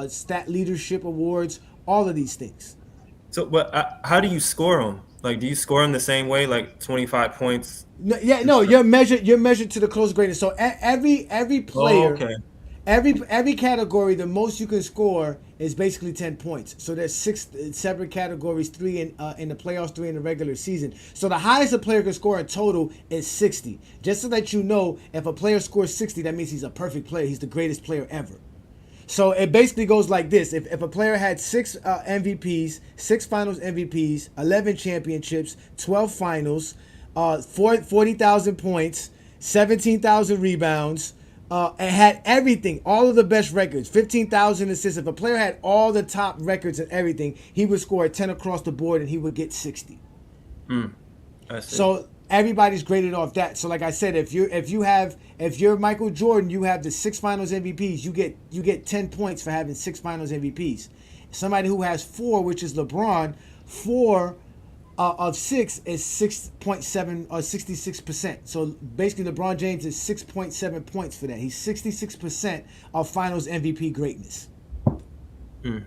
Stat Leadership Awards, all of these things. So, but how do you score them? Like, do you score them the same way, like 25 points? No, you're measured to the close greatest. So every player, every category, the most you can score is basically 10 points. So there's 6 separate categories, 3 in the playoffs, 3 in the regular season. So the highest a player can score in total is 60. Just so that you know, if a player scores 60, that means he's a perfect player. He's the greatest player ever. So it basically goes like this. If a player had 6 MVPs, 6 finals MVPs, 11 championships, 12 finals, 40,000 points, 17,000 rebounds, and had everything, all of the best records, 15,000 assists. If a player had all the top records and everything, he would score a 10 across the board and he would get 60. I see. So everybody's graded off that. So like I said, if you're Michael Jordan, you have the 6 Finals MVPs. You get 10 points for having 6 Finals MVPs. Somebody who has 4, which is LeBron, 4 of 6 is 6.7 or 66%. So basically, LeBron James is 6.7 points for that. He's 66% of Finals MVP greatness. Okay.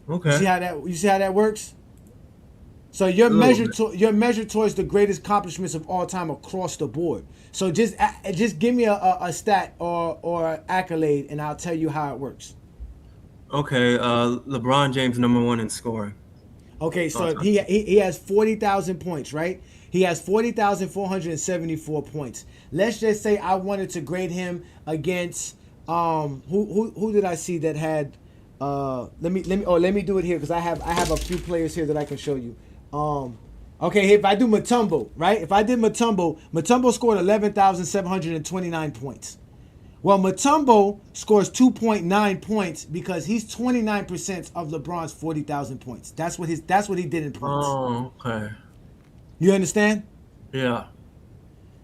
You see how that works? So you're measured towards the greatest accomplishments of all time across the board. So just give me a stat or accolade, and I'll tell you how it works. Okay, LeBron James #1 in scoring. Okay, so he has 40,000 points, right? He has 40,474 points. Let's just say I wanted to grade him against who did I see that had let me do it here because I have a few players here that I can show you. Okay, if I do Mutombo, right? If I did Mutombo scored 11,729 points. Well, Mutombo scores 2.9 points because he's 29% of LeBron's 40,000 points. That's what he did in points. Oh, okay. You understand? Yeah.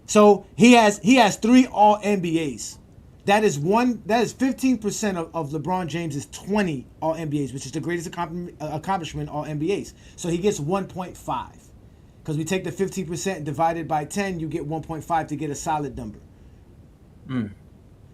So he has 3 All NBAs. That is 15% of LeBron James's 20 All NBAs, which is the greatest accomplishment All NBAs. So he gets 1.5. Because we take the 15% divided by 10, you get 1.5 to get a solid number.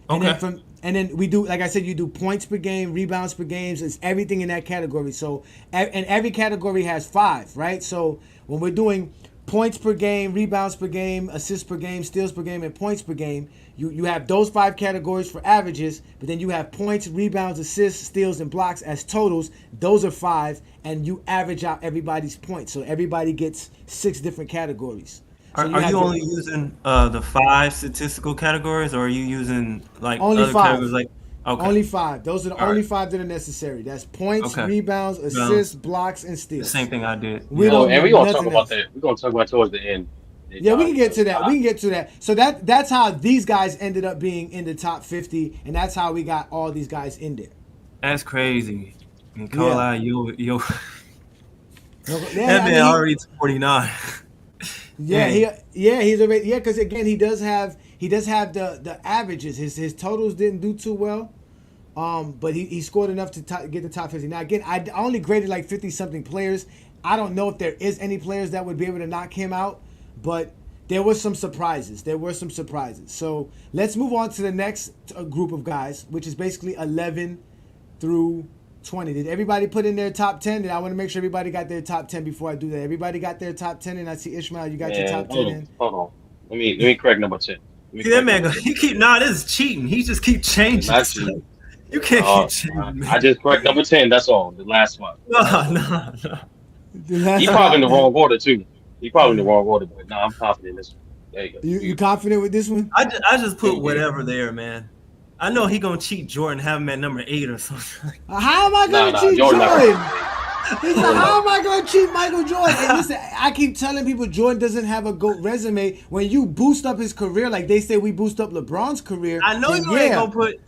Okay. And then we do, like I said, you do points per game, rebounds per games. It's everything in that category. So, and every category has 5, right? So when we're doing points per game, rebounds per game, assists per game, steals per game, and points per game, you have those 5 categories for averages, but then you have points, rebounds, assists, steals, and blocks as totals. Those are 5, and you average out everybody's points. So everybody gets 6 different categories. So Are you only using the 5 statistical categories, or are you using like only other 5? Categories like Only 5. Those are the only 5 that are necessary. That's points, rebounds, assists, blocks, and steals. The same thing I did. And we're gonna talk about that. We're gonna talk about towards the end. Yeah, we can get to that. We can get to that. So that's how these guys ended up being in the top 50, and that's how we got all these guys in there. That's crazy. And Carlisle, yo. That man already 49. Yeah, he's already because again he does have the averages. His totals didn't do too well, but he scored enough to get the top 50. Now again, I only graded like 50 something players. I don't know if there is any players that would be able to knock him out, but there was some surprises. So let's move on to the next group of guys, which is basically 11 through 20. Did everybody put in their top 10? I want to make sure everybody got their top 10 before I do that. Everybody got their top 10, and I see Ishmael, you got your top 10 in. Hold on. Let me correct number 10. See that man? This is cheating. He just keep changing. You can't keep changing. I just correct number 10. That's all. The last one. No. He probably in the wrong order too. But no, I'm confident in this one. There you go. You confident with this one? I just put whatever there, man. I know he gonna cheat Jordan, have him at number 8 or something. How am I gonna cheat Jordan? How am I gonna cheat Michael Jordan? And listen, I keep telling people Jordan doesn't have a GOAT resume. When you boost up his career, like they say we boost up LeBron's career. I know you ain't gonna put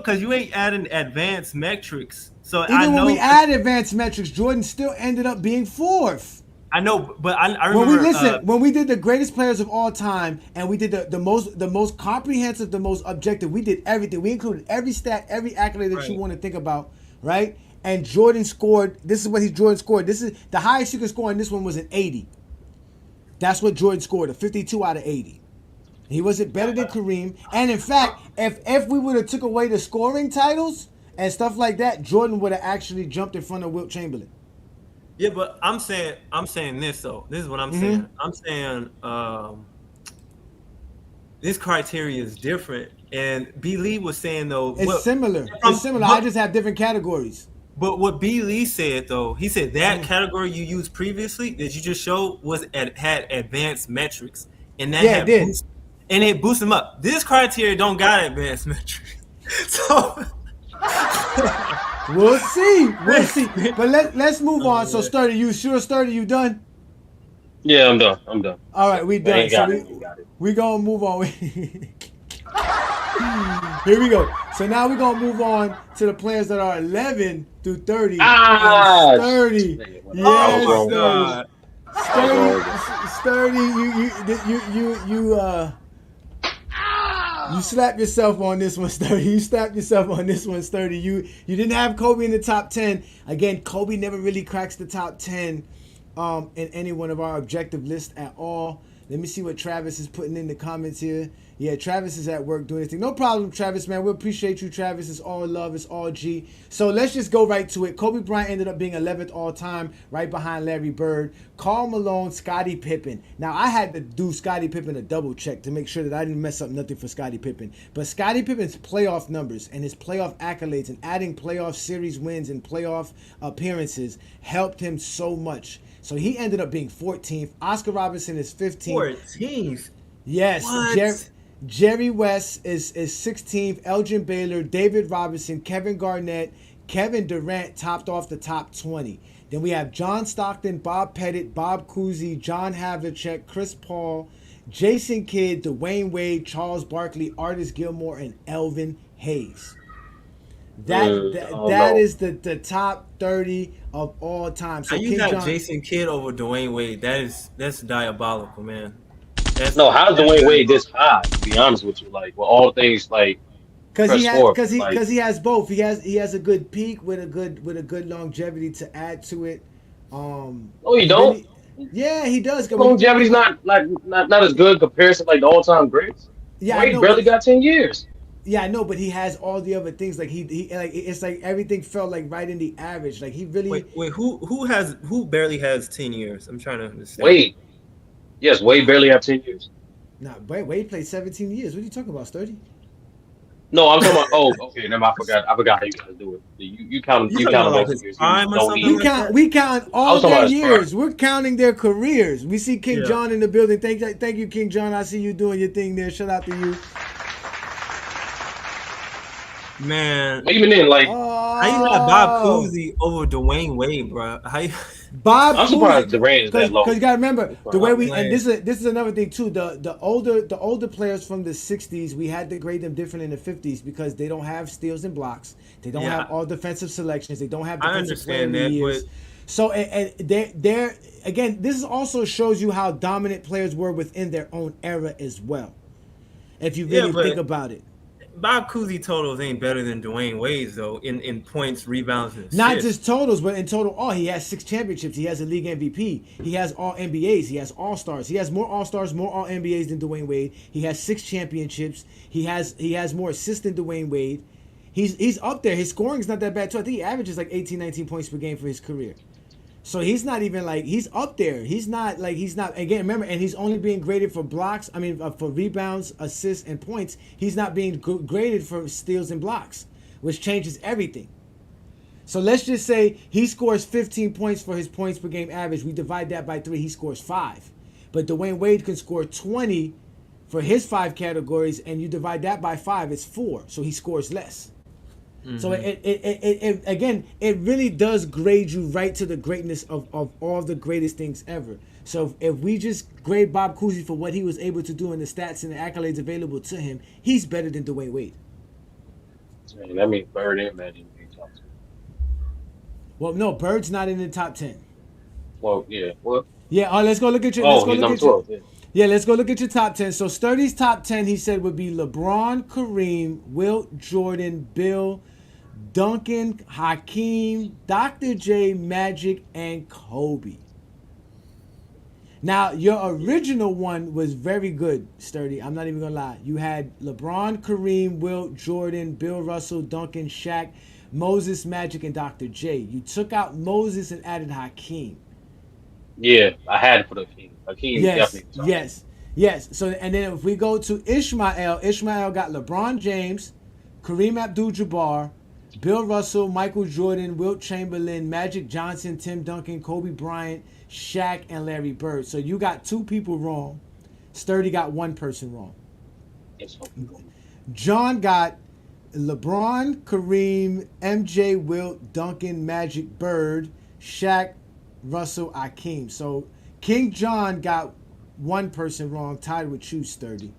because you ain't adding advanced metrics. So even when we add advanced metrics, Jordan still ended up being 4th. I know, but I remember when we did the greatest players of all time, and we did the most comprehensive, the most objective. We did everything. We included every stat, every accolade that you want to think about, right? And Jordan scored. This is what Jordan scored. This is the highest you could score in this one was an 80. That's what Jordan scored, a 52 out of 80. He wasn't better than Kareem. And in fact, if we would have took away the scoring titles and stuff like that, Jordan would have actually jumped in front of Wilt Chamberlain. Yeah, but I'm saying this though. This is what I'm saying. I'm saying this criteria is different. And B. Lee was saying though, it's similar. I just have different categories. But what B. Lee said though, he said that category you used previously that you just showed had advanced metrics, and that it boosted them up. This criteria don't got advanced metrics, so. We'll see. But let's move on. So Sturdy, you done? Yeah, I'm done. All right, we done. We gonna move on. Here we go. So now we're gonna move on to the players that are 11 through 30. 30. Yes, Sturdy. You slapped yourself on this one, Sturdy. You didn't have Kobe in the top 10. Again, Kobe never really cracks the top 10 in any one of our objective lists at all. Let me see what Travis is putting in the comments here. Yeah, Travis is at work doing his thing. No problem, Travis, man. We appreciate you, Travis. It's all love. It's all G. So let's just go right to it. Kobe Bryant ended up being 11th all-time, right behind Larry Bird. Karl Malone, Scottie Pippen. Now, I had to do Scottie Pippen a double check to make sure that I didn't mess up nothing for Scottie Pippen. But Scottie Pippen's playoff numbers and his playoff accolades and adding playoff series wins and playoff appearances helped him so much. So he ended up being 14th. Oscar Robertson is 15th. 14th? Yes. Jerry West is 16th. Elgin Baylor, David Robinson, Kevin Garnett, Kevin Durant topped off the top 20. Then we have John Stockton, Bob Pettit, Bob Cousy, John Havlicek, Chris Paul, Jason Kidd, Dwayne Wade, Charles Barkley, Artis Gilmore, and Elvin Hayes. That is the top 30 of all time. So you got Jason Kidd over Dwayne Wade. That's diabolical, man. No, how's Dwayne Wade this high? To be honest with you, like with all things like Because press forward, he has both. He has a good peak with a good longevity to add to it. no, you don't. Really, yeah, he does. Longevity's not as good compared to like the all time greats. Yeah, I Wade know, but barely got 10 years. yeah, I know, but he has all the other things. Like he like it's like everything felt like right in the average. Like he really. Wait, who barely has 10 years? I'm trying to understand. Wade, yes, Wade barely have 10 years. Nah, Wade played 17 years. What are you talking about, Sturdy? No, I'm talking about. Oh, okay. Never. I forgot how you guys do it. You count. You You talking count about them his years. prime or Don't something need. like We count I all was talking their about his prime. years. We're counting their careers. We see King Yeah. John in the building. Thank you, King John. I see you doing your thing there. Shout out to you. Man, Even then, like how you got Bob Cousy over Dwayne Wade, bro? How you? Bob I'm surprised the range is that low. Because you gotta remember the way we Right. and this is another thing too. The older players from the 60s, we had to grade them different in the 50s because they don't have steals and blocks. They don't Yeah. have all defensive selections. They don't have I defensive player of understand the that, years. but So and they're again, this also shows you how dominant players were within their own era as well. If you really but think about it. Bob Cousy totals ain't better than Dwayne Wade's though in points, rebounds, and assists. Not just totals, but in total, he has 6 championships. He has a league MVP. He has all NBAs. He has all stars. He has more all stars, more all NBAs than Dwayne Wade. He has 6 championships. He has more assists than Dwayne Wade. He's up there. His scoring's not that bad too. I think he averages like 18, 19 points per game for his career. So he's not even like he's up there. He's not again. Remember, and he's only being graded for blocks. I mean, for rebounds, assists, and points. He's not being graded for steals and blocks, which changes everything. So let's just say he scores 15 points for his points per game average. We divide that by 3. He scores 5. But Dwayne Wade can score 20 for his 5 categories, and you divide that by 5. It's 4. So he scores less. So it again, it really does grade you right to the greatness of all the greatest things ever. So if we just grade Bob Cousy for what he was able to do and the stats and the accolades available to him, he's better than Dwayne Wade. Man, that means Bird and Magic. Well, no, Bird's not in the top 10. Well, yeah. What? Yeah, let's go look at your. Oh, he's number 12. Yeah, let's go look at your top 10. So Sturdy's top 10, he said, would be LeBron, Kareem, Wilt, Jordan, Bill, Duncan, Hakeem, Dr. J, Magic, and Kobe. Now, your original one was very good, Sturdy. I'm not even going to lie. You had LeBron, Kareem, Wilt, Jordan, Bill Russell, Duncan, Shaq, Moses, Magic, and Dr. J. You took out Moses and added Hakeem. Yeah, I had to put Hakeem. Hakeem definitely. Yes. So, and then if we go to Ishmael got LeBron James, Kareem Abdul-Jabbar, Bill Russell, Michael Jordan, Wilt Chamberlain, Magic Johnson, Tim Duncan, Kobe Bryant, Shaq, and Larry Bird. So you got 2 people wrong. Sturdy got 1 person wrong. John got LeBron, Kareem, MJ, Wilt, Duncan, Magic, Bird, Shaq, Russell, Hakeem. So King John got 1 person wrong, tied with you, Sturdy.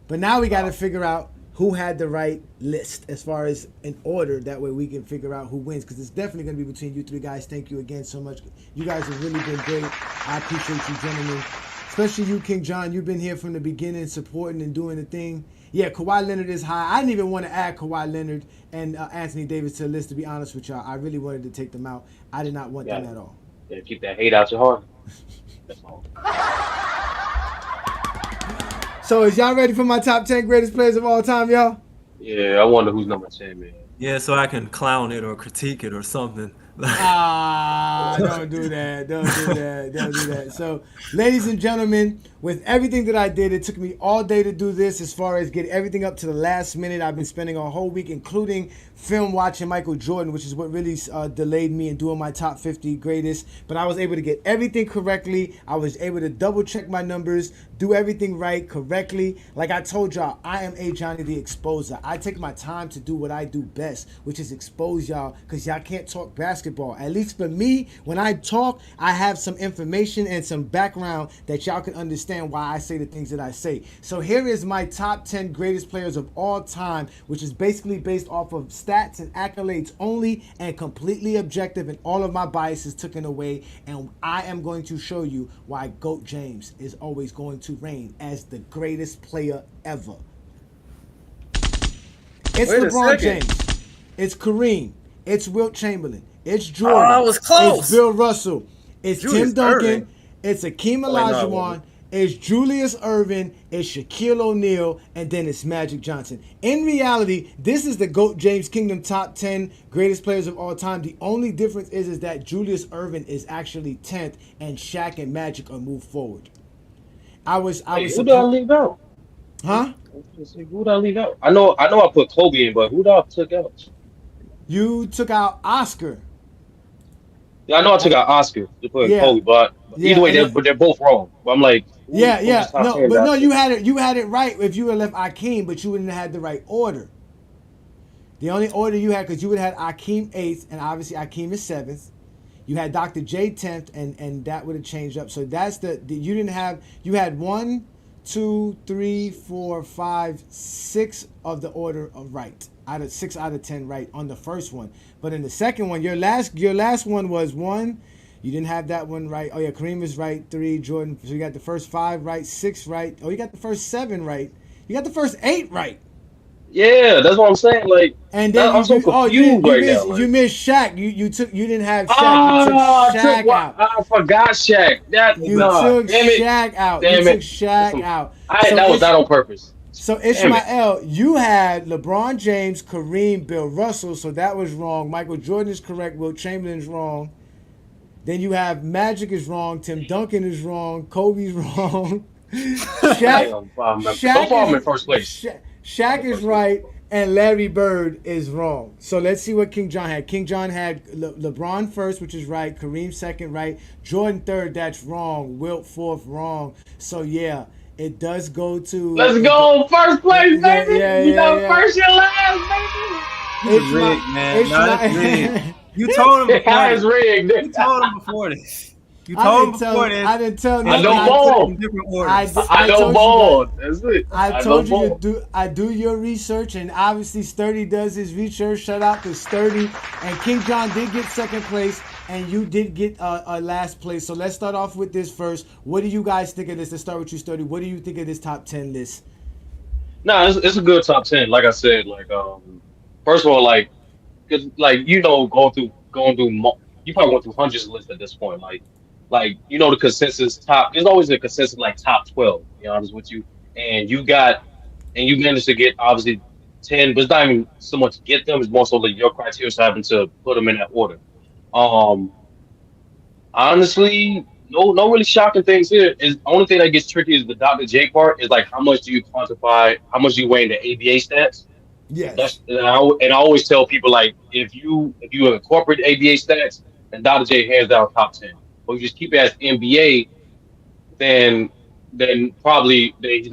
But now we got to figure out who had the right list as far as in order. That way we can figure out who wins, because it's definitely going to be between you 3 guys. Thank you again so much. You guys have really been great. I appreciate you, gentlemen. Especially you, King John. You've been here from the beginning, supporting and doing the thing. Yeah, Kawhi Leonard is high. I didn't even want to add Kawhi Leonard and Anthony Davis to the list, to be honest with y'all. I really wanted to take them out. I did not want them at all. Yeah, keep that hate out your heart. That's all. So is y'all ready for my top 10 greatest players of all time, y'all? Yeah, I wonder who's number 10, man. Yeah, so I can clown it or critique it or something. Don't do that. So, ladies and gentlemen, with everything that I did, it took me all day to do this as far as get everything up to the last minute. I've been spending a whole week, including film watching Michael Jordan, which is what really delayed me in doing my top 50 greatest. But I was able to get everything correctly. I was able to double check my numbers, do everything right, correctly. Like I told y'all, I am Ajani the Exposer. I take my time to do what I do best, which is expose y'all, because y'all can't talk basketball basketball. At least for me, when I talk, I have some information and some background that y'all can understand why I say the things that I say. So here is my top 10 greatest players of all time, which is basically based off of stats and accolades only and completely objective, and all of my biases taken away. And I am going to show you why GOAT James is always going to reign as the greatest player ever. It's LeBron James. It's Kareem. It's Wilt Chamberlain. It's Jordan. Oh, I was close. It's Bill Russell. It's Julius Tim Duncan. Erving. It's Akeem no, Olajuwon. It's Julius Erving. It's Shaquille O'Neal. And then it's Magic Johnson. In reality, this is the GOAT James Kingdom top 10 greatest players of all time. The only difference is that Julius Erving is actually 10th and Shaq and Magic are moved forward. Who did I leave out? Huh? Who did I leave out? I know I put Kobe in, but who did I took out? You took out Oscar. Yeah, I know I took out Oscar to put Kobe, but either way, they're both wrong. But I'm like, no, you had it right if you would have left Akeem, but you wouldn't have had the right order. The only order you had, because you would have had Akeem 8th, and obviously Akeem is 7th. You had Dr. J 10th, and that would have changed up. So that's you didn't have, you had 1, 2, 3, 4, 5, 6 of the order of right. Out of 6 out of 10 right on the first one. But in the second one, your last one was 1. You didn't have that one right. Oh yeah, Kareem is right. 3, Jordan. So you got the first 5 right, 6 right. Oh, you got the first 7 right. You got the first 8 right. Yeah, that's what I'm saying. Like, and then I'm so confused right now. Like, you missed Shaq. You didn't have Shaq. You took Shaq out. I forgot Shaq. You took Shaq out. You took Shaq out. That was not on purpose. So Ishmael, you had LeBron James, Kareem, Bill Russell, so that was wrong. Michael Jordan is correct. Wilt Chamberlain is wrong. Then you have Magic is wrong. Tim Duncan is wrong. Kobe's wrong. Shaq in first place. Shaq is right, and Larry Bird is wrong. So let's see what King John had. King John had LeBron first, which is right. Kareem second, right. Jordan third, that's wrong. Wilt fourth, wrong. So yeah. It does go to. Let's go first place, baby. First and last, baby. It's rigged, man. It's rigged. You told him before this. Rigged. You told him before this. You told him before this. I didn't tell you. I don't ball. I don't ball. That's it. I told you to do. I do your research, and obviously Sturdy does his research. Shout out to Sturdy. And King John did get second place, and you did get last place. So let's start off with this first. What do you guys think of this? Let's start with you, Sturdy. What do you think of this top 10 list? No, it's a good top 10. Like I said, first of all, going through, you probably went through hundreds of lists at this point. The consensus top. There's always a consensus top 12. To be honest with you, and you managed to get obviously 10, but it's not even so much get them. It's more so your criteria is having to put them in that order. Honestly, no really shocking things here. Is the only thing that gets tricky is the Dr. J part. Is how much do you quantify? How much do you weigh in the ABA stats? Yes. And I always tell people if you incorporate ABA stats, then Dr. J hands down top 10. But if you just keep it as NBA, then probably he's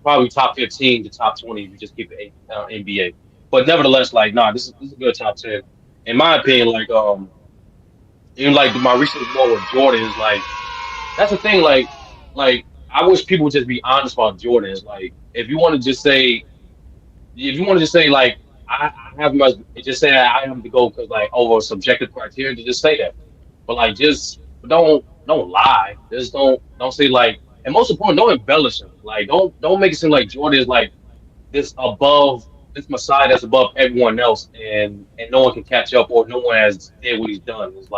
probably top 15 to top 20 if you just keep it NBA. But nevertheless, this is a good top 10. In my opinion, even my recent more with Jordan is that's the thing. I wish people would just be honest about Jordan. Is if you want to just say I have him as, just say I am the GOAT because over subjective criteria, to just say that. But just don't lie. Just don't say and most important, don't embellish him. Don't make it seem like Jordan is this Messiah that's above everyone else and no one can catch up or no one has did what he's done. It's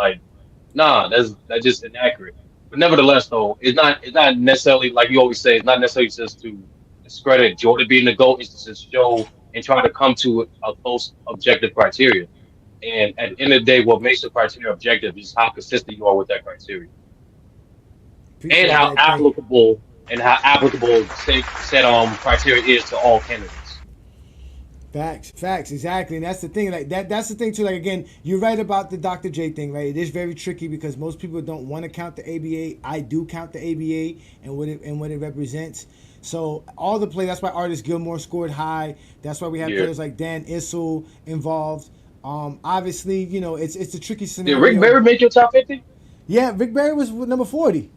nah, that's just inaccurate. But nevertheless, though, it's not necessarily like you always say. It's not necessarily just to discredit Jordan being the GOAT. It's to show and try to come to a close objective criteria. And at the end of the day, what makes the criteria objective is how consistent you are with that criteria, and how applicable said criteria is to all candidates. Facts, exactly. And that's the thing. That's the thing too. Again, you're right about the Dr. J thing, right? It is very tricky because most people don't want to count the ABA. I do count the ABA and what it represents. So all the play. That's why Artis Gilmore scored high. That's why we have players like Dan Issel involved. Obviously, it's a tricky Did scenario. Rick Barry make your top 50? Yeah, Rick Barry was number 40.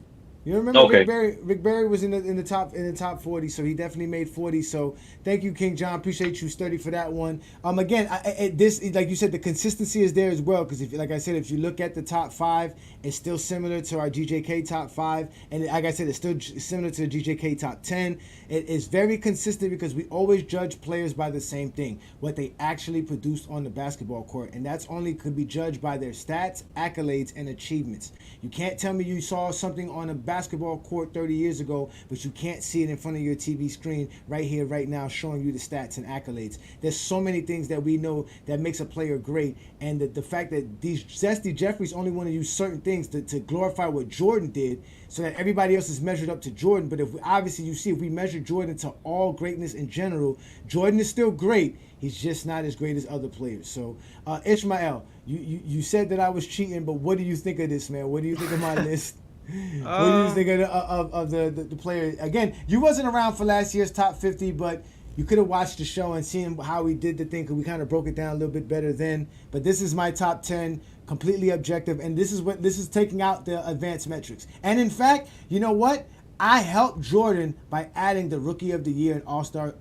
You remember Okay. Rick Barry was in the top 40, so he definitely made 40. So thank you, King John. Appreciate you, Sturdy, for that one. Again, this, like you said, the consistency is there as well, because like I said, if you look at the top 5, it's still similar to our GJK top 5, and like I said, it's still similar to the GJK top 10. It is very consistent because we always judge players by the same thing, what they actually produced on the basketball court, and that's only could be judged by their stats, accolades, and achievements. You can't tell me you saw something on a basketball court 30 years ago, but you can't see it in front of your TV screen right here, right now, showing you the stats and accolades. There's so many things that we know that makes a player great, and the fact that these Zesty Jeffries only want to use certain things to glorify what Jordan did, so that everybody else is measured up to Jordan. But obviously you see, if we measure Jordan to all greatness in general, Jordan is still great. He's just not as great as other players. So, Ishmael, you said that I was cheating, but what do you think of this, man? What do you think of my list? What do you think of the player? Again, you wasn't around for last year's top 50, but you could have watched the show and seen how we did the thing, because we kind of broke it down a little bit better then. But this is my top 10, completely objective, and this is taking out the advanced metrics. And in fact, you know what? I helped Jordan by adding the Rookie of the Year and All-Star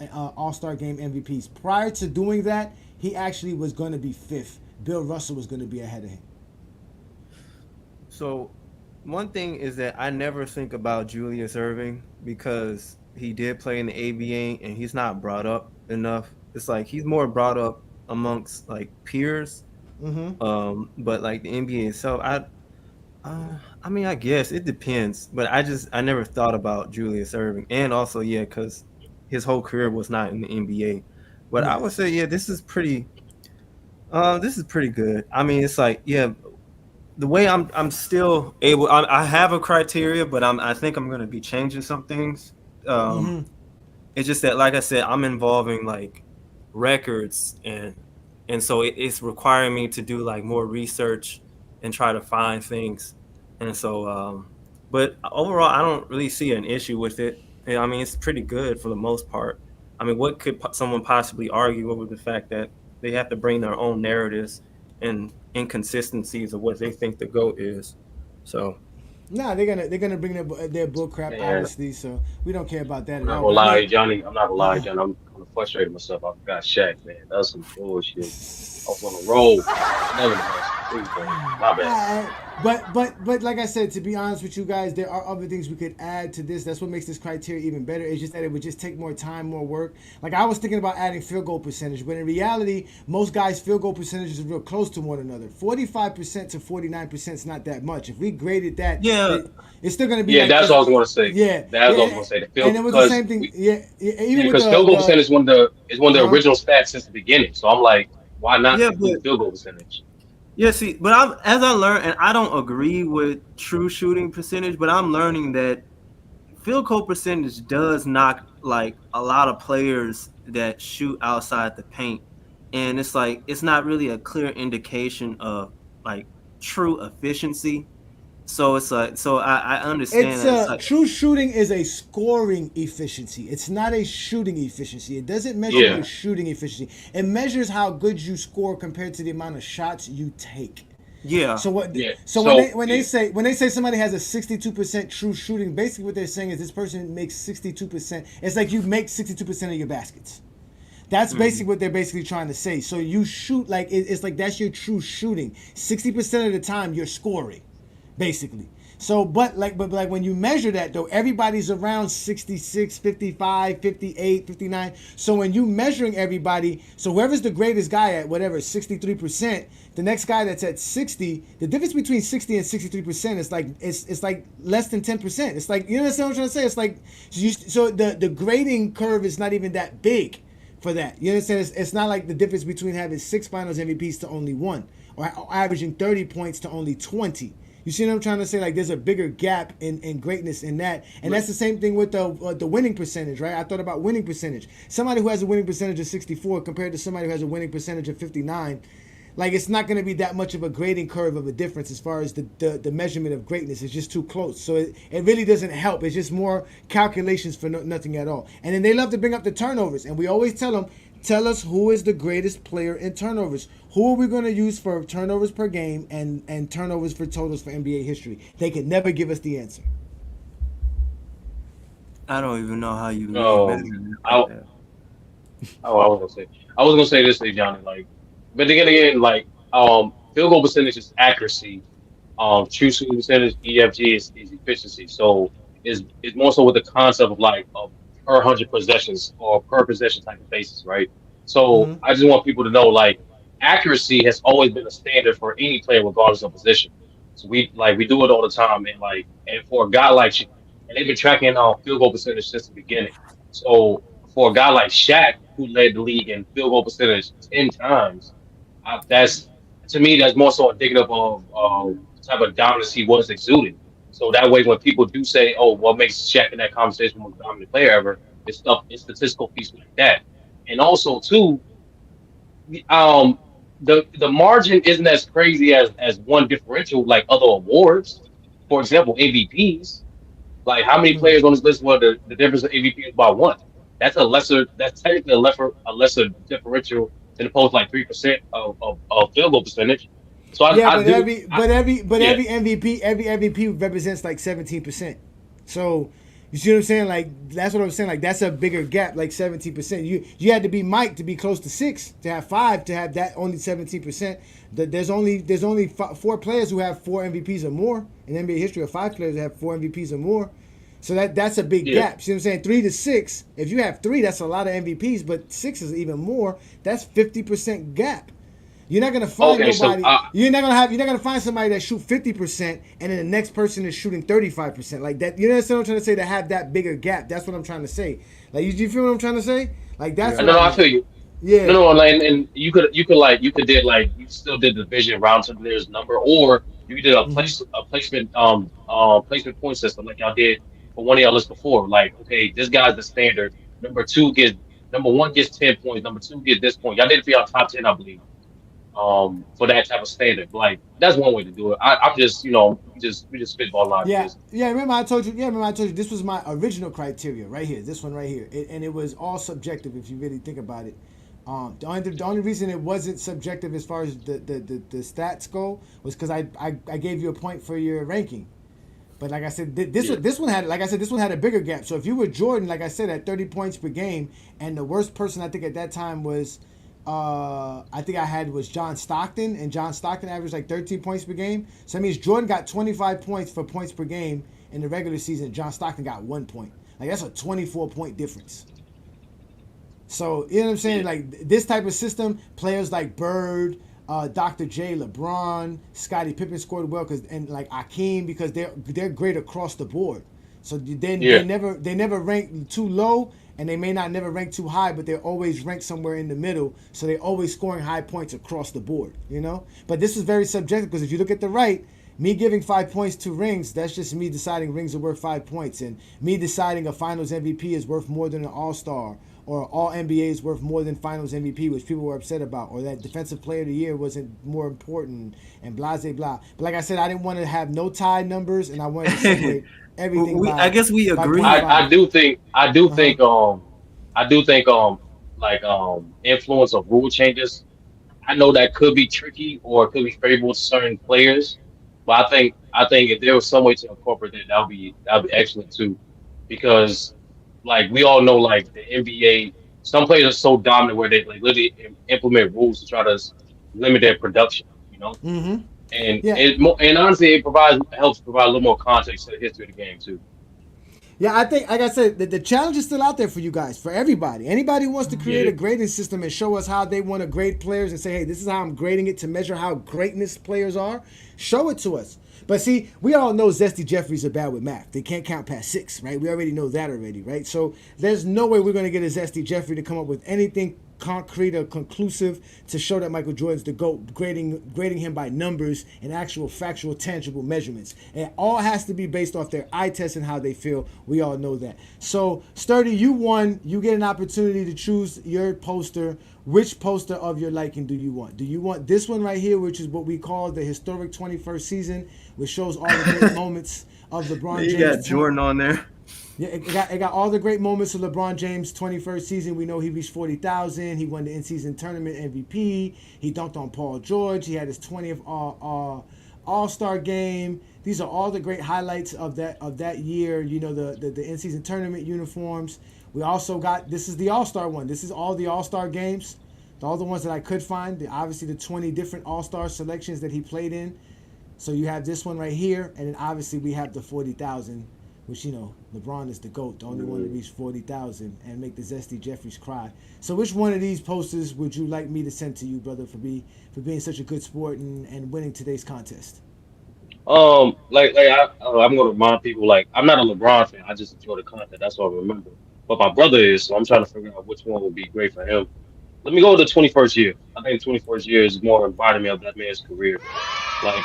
Game MVPs. Prior to doing that, he actually was going to be 5th. Bill Russell was going to be ahead of him. So one thing is that I never think about Julius Erving, because he did play in the ABA and he's not brought up enough. It's like he's more brought up amongst like peers. Mm-hmm. But like the NBA itself, I mean, I guess it depends, but I never thought about Julius Erving, and also because his whole career was not in the NBA. But I would say this is pretty good. I mean, it's like the way I'm still able. I have a criteria, but I think I'm gonna be changing some things. It's just that, like I said, I'm involving like records, and so it's requiring me to do like more research and try to find things. And so, but overall, I don't really see an issue with it. I mean, it's pretty good for the most part. I mean, what could someone possibly argue over the fact that they have to bring their own narratives and inconsistencies of what they think the GOAT is? So, nah, they're gonna bring their bull crap, obviously. So we don't care about that. I'm not gonna lie, Johnny. I'm kind of frustrated myself. I forgot Shaq, man. That was some bullshit. I was on the roll. Never my bad. But like I said, to be honest with you guys, there are other things we could add to this. That's what makes this criteria even better. It's just that it would just take more time, more work. Like I was thinking about adding field goal percentage, but in reality, most guys' field goal percentages are real close to one another. 45% to 49% is not that much. If we graded that, it's still going to be. Yeah, that's what I was going to say. Yeah, that's what I was going to say. The field, and it was the same thing. Even because field goal percentage is one of the original stats since the beginning. So I'm like, why not field goal percentage? Yeah, see, but as I learn, and I don't agree with true shooting percentage, but I'm learning that field goal percentage does knock like a lot of players that shoot outside the paint, and it's like it's not really a clear indication of like true efficiency. So it's like, so I understand. It's like, true shooting is a scoring efficiency. It's not a shooting efficiency. It doesn't measure your shooting efficiency. It measures how good you score compared to the amount of shots you take. Yeah. So what? Yeah. So when they say somebody has a 62% true shooting, basically what they're saying is this person makes 62%. It's like you make 62% of your baskets. That's basically what they're basically trying to say. So you shoot like it's like that's your true shooting. 60% of the time you're scoring. Basically. So, but when you measure that though, everybody's around 66, 55, 58, 59. So when you measuring everybody, so whoever's the greatest guy at whatever, 63%, the next guy that's at 60, the difference between 60 and 63% is like, it's like less than 10%. It's like, you understand what I'm trying to say? It's like, so the grading curve is not even that big for that. You understand? It's not like the difference between having 6 finals MVPs to only 1 or averaging 30 points to only 20. You see what I'm trying to say? Like there's a bigger gap in greatness in that. And that's the same thing with the winning percentage, right? I thought about winning percentage. Somebody who has a winning percentage of 64 compared to somebody who has a winning percentage of 59, like it's not going to be that much of a grading curve of a difference as far as the measurement of greatness. It's just too close. So it really doesn't help. It's just more calculations for nothing at all. And then they love to bring up the turnovers. And we always tell them tell us who is the greatest player in turnovers. Who are we going to use for turnovers per game and turnovers for totals for NBA history? They could never give us the answer. I don't even know how you Um, measure I, like that. I was gonna say this to Johnny, like, but then again, like, field goal percentage is accuracy. True shooting percentage, EFG is efficiency. So is more so with the concept of like a per 100 possessions or per possession type of basis, right? So Mm-hmm. I just want people to know like accuracy has always been a standard for any player regardless of position. So we do it all the time, and for a guy like and they've been tracking field goal percentage since the beginning. So for a guy like Shaq, who led the league in field goal percentage 10 times, that's to me that's more so indicative of the type of dominance he was exuding. So that way, when people do say, "Oh, what makes Shaq in that conversation most dominant player ever?" It's statistical pieces like that, and also too, um, the margin isn't as crazy as one differential like other awards. For example, MVPs. Like how many Mm-hmm. players on this list where the difference of MVP is by one? That's technically a lesser differential than opposed to like 3% of field goal percentage. So Yeah, I but do yeah. every MVP represents like 17%. So you see what I'm saying? Like that's what I'm saying. Like that's a bigger gap, like 17%. You had to be Mike to be close to 6, to have 5, to have that only 17%. There's only 4 players who have 4 MVPs or more in NBA history, of 5 players that have 4 MVPs or more. So that's a big Yeah. gap. See what I'm saying? 3 to 6. If you have 3, that's a lot of MVPs, but 6 is even more. That's 50% gap. You're not gonna find Okay, so nobody. You're not gonna find somebody that shoot 50% and then the next person is shooting 35%. Like that. You know what I'm trying to say? To have that bigger gap. That's what I'm trying to say. Like you feel what I'm trying to say? Like that's Yeah. what no, I I mean. feel you. Yeah. No, like, and you still did the division round to the nearest number, or you did Mm-hmm. a placement point system like y'all did for one of y'all lists before. Like, okay, this guy's the standard. Number one gets 10 points. Number two gets this point. Y'all did it for y'all top 10, I believe. For that type of standard. Like that's one way to do it. I'm just we just spitball Yeah, ideas. yeah. Remember I told you. Yeah, remember I told you this was my original criteria right here. This one right here, and it was all subjective if you really think about it. The only reason it wasn't subjective as far as the stats go was because I gave you a point for your ranking. But like I said, Yeah, this one had, like I said, this one had a bigger gap. So if you were Jordan, like I said, at 30 points per game, and the worst person I think at that time was, I think I had was John Stockton, and John Stockton averaged like 13 points per game. So that means Jordan got 25 points for points per game in the regular season. John Stockton got 1 point. Like that's a 24-point difference. So you know what I'm saying? yeah, Like this type of system, players like Bird, Dr. J, LeBron, Scottie Pippen scored well and like Akeem because they're great across the board. So then yeah. they never rank too low and they may not never rank too high, but they're always ranked somewhere in the middle. So they're always scoring high points across the board. You know, but this is very subjective because if you look at the right. Me giving 5 points to rings, that's just me deciding rings are worth 5 points. And me deciding a finals MVP is worth more than an all-star. Or all NBA is worth more than finals MVP, which people were upset about. Or that defensive player of the year wasn't more important and blah, blah, blah. But like I said, I didn't want to have no tie numbers and I wanted to separate everything I by, guess we by agree. point I five. do think I do Uh huh. think I do think like influence of rule changes. I know that could be tricky or it could be favorable to certain players, but I think if there was some way to incorporate that, that would be excellent too, because like we all know, like the NBA, some players are so dominant where they like literally implement rules to try to limit their production, Mm hmm. and Yeah. and honestly, it helps provide a little more context to the history of the game too. Yeah, I think, like I said, the challenge is still out there for you guys, for everybody. Anybody who wants to create Yeah, a grading system and show us how they want to grade players and say, hey, this is how I'm grading it to measure how greatness players are, show it to us. But see, we all know Zesty Jeffries are bad with math. They can't count past 6, right? We already know that already, right? So there's no way we're going to get a Zesty Jeffrey to come up with anything concrete or conclusive to show that Michael Jordan's the GOAT, grading him by numbers and actual factual tangible measurements. It all has to be based off their eye test and how they feel. We all know that. So Sturdy, you won. You get an opportunity to choose your poster. Which poster of your liking do you want? Do you want this one right here, which is what we call the historic 21st season, which shows all the great moments of LeBron You got James' Jordan on there. Yeah, it got all the great moments of LeBron James' 21st season. We know he reached 40,000. He won the in-season tournament MVP. He dunked on Paul George. He had his 20th All-Star game. These are all the great highlights of that year. You know, the in-season tournament uniforms. We also got, this is the All-Star one. This is all the All-Star games. All the ones that I could find. Obviously the 20 different All-Star selections that he played in. So you have this one right here. And then obviously we have the 40,000. Which, you know, LeBron is the GOAT, the only one to reach 40,000 and make the Zesty Jeffries cry. So which one of these posters would you like me to send to you, brother, for being such a good sport and winning today's contest? I'm gonna remind people, like, I'm not a LeBron fan. I just enjoy the content. That's what I remember. But my brother is, so I'm trying to figure out which one would be great for him. Let me go with the 21st year. I think the 21st year is more embodiment of that man's career. Like,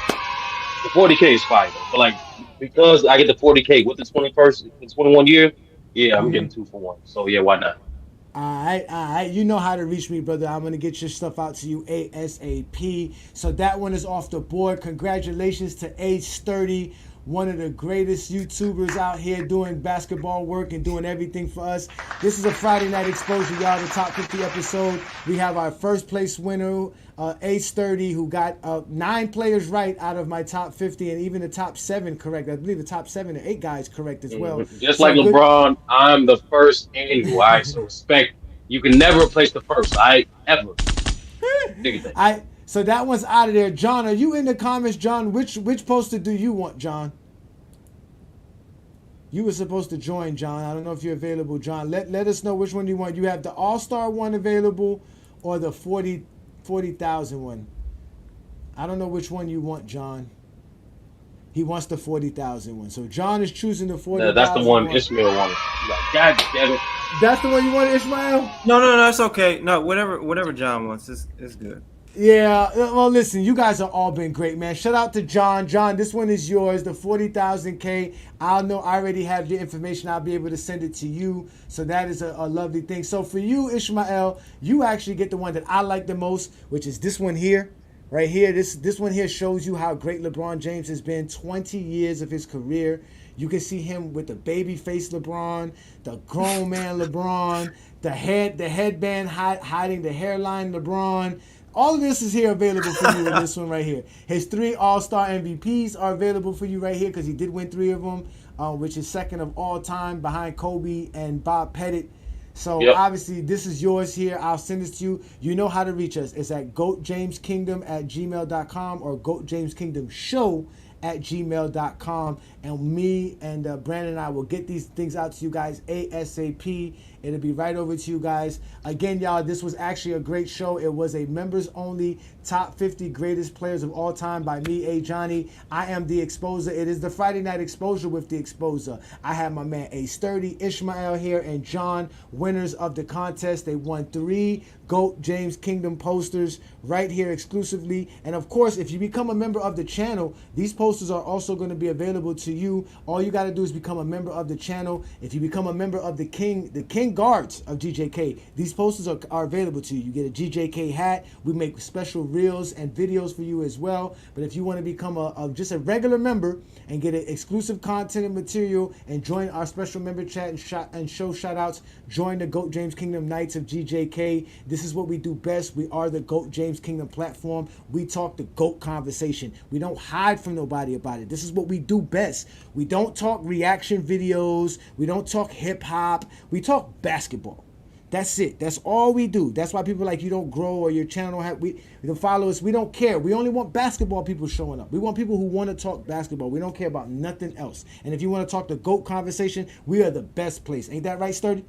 the 40K is fire, though. But like, because I get the 40K with the 21st, the 21 year, yeah, I'm getting 2 for 1. So yeah, why not? All right. You know how to reach me, brother. I'm going to get your stuff out to you ASAP. So that one is off the board. Congratulations to Age 30, one of the greatest YouTubers out here doing basketball work and doing everything for us. This is a Friday Night Exposure, y'all, the top 50 episode. We have our first place winner, Age 30, who got 9 players right out of my top 50 and even the top 7 correct. I believe the top 7 or 8 guys correct as well. Just so like LeBron, I'm the first annual. All right, so respect. You can never replace the first. Ever. So that one's out of there. John, are you in the comments, John? Which poster do you want, John? You were supposed to join, John. I don't know if you're available, John. Let us know which one you want. You have the All-Star one available or the 40,000 one. I don't know which one you want, John. He wants the 40,000 one. So John is choosing the 40,000. That's the one Ishmael wanted. God damn it. That's the one you want, Ishmael? No, it's okay. No, whatever John wants is good. Yeah, well, listen, you guys have all been great, man. Shout out to John. John, this one is yours, the 40,000K. I already have your information. I'll be able to send it to you. So that is a lovely thing. So for you, Ishmael, you actually get the one that I like the most, which is this one here. Right here, this one here shows you how great LeBron James has been, 20 years of his career. You can see him with the baby face LeBron, the grown man LeBron, the headband hiding the hairline LeBron. All of this is here available for you in this one right here. His 3 All-Star MVPs are available for you right here because he did win 3 of them, which is second of all time behind Kobe and Bob Pettit. So obviously this is yours here. I'll send this to you. You know how to reach us. It's at goatjameskingdom@gmail.com or goatjameskingdomshow@gmail.com. And me and Brandon and I will get these things out to you guys ASAP. It'll be right over to you guys. Again, y'all, this was actually a great show. It was a members-only top 50 greatest players of all time by me, Ajani. I am the Exposer. It is the Friday Night Exposure with the Exposer. I have my man A30, Ishmael here, and John, winners of the contest. They won 3 GOAT James Kingdom posters right here exclusively. And of course, if you become a member of the channel, these posters are also going to be available to you. All you got to do is become a member of the channel. If you become a member of the King Guards of GJK, these posters are available to you. You get a GJK hat. We make special reels and videos for you as well. But if you want to become just a regular member and get exclusive content and material and join our special member chat and show shout outs, join the GOAT James Kingdom Knights of GJK. This is what we do best. We are the GOAT James Kingdom platform. We talk the GOAT conversation. We don't hide from nobody about it. This is what we do best. We don't talk reaction videos. We don't talk hip hop. We talk basketball. That's it. That's all we do. That's why people like you don't grow or your channel don't have the followers. We don't care. We only want basketball people showing up. We want people who want to talk basketball. We don't care about nothing else. And if you want to talk the GOAT conversation, we are the best place. Ain't that right, Sturdy?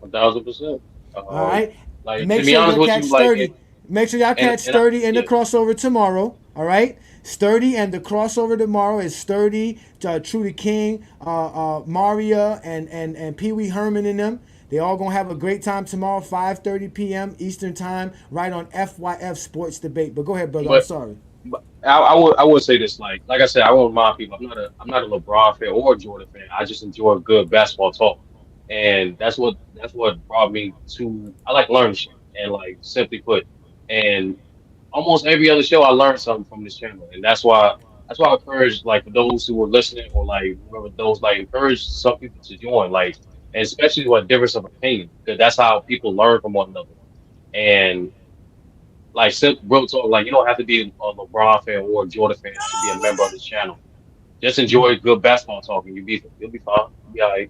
1,000%. All right. Like, make to be sure honest y'all with catch you, Sturdy. Make sure y'all catch Sturdy in the yeah. crossover tomorrow. All right. Sturdy and the crossover tomorrow is Sturdy, Trudy King, Maria, and Pee Wee Herman and them. They all gonna have a great time tomorrow, 5:30 p.m. Eastern time, right on FYF Sports Debate. But go ahead, brother. I'm sorry. But I would say this, like I said, I won't remind people. I'm not a LeBron fan or a Jordan fan. I just enjoy good basketball talk, and that's what brought me to. I like learning shit, and like simply put, and almost every other show I learned something from this channel, and that's why that's why I encourage like for those who are listening or like whoever those like encourage some people to join like and especially what difference of opinion because that's how people learn from one another and like real talk like you don't have to be a LeBron fan or a Jordan fan to be a member of this channel. Just enjoy good basketball talking. You'll be fine. You'll be all right.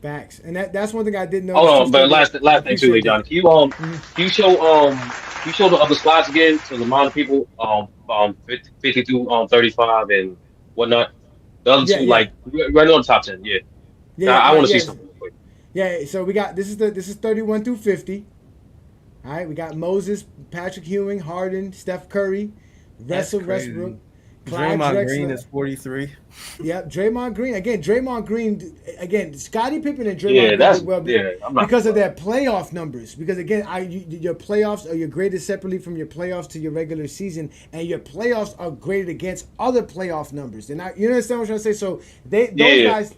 Facts, and that's one thing I did notice. Hold on, but last thing too, appreciate John. that. Can you show the other slides again to remind people 52 35 and whatnot. The other two like right on the top 10. Yeah. I want to see something real quick. Yeah, so we got this is 31 through 50. All right, we got Moses, Patrick Ewing, Harden, Steph Curry, Russell Westbrook. Draymond Green is 43. Yep, Draymond Green. Again, Scottie Pippen and Draymond Green did well because of their playoff numbers. Because again, your playoffs are your graded separately from your playoffs to your regular season, and your playoffs are graded against other playoff numbers. And you understand what I'm trying to say? So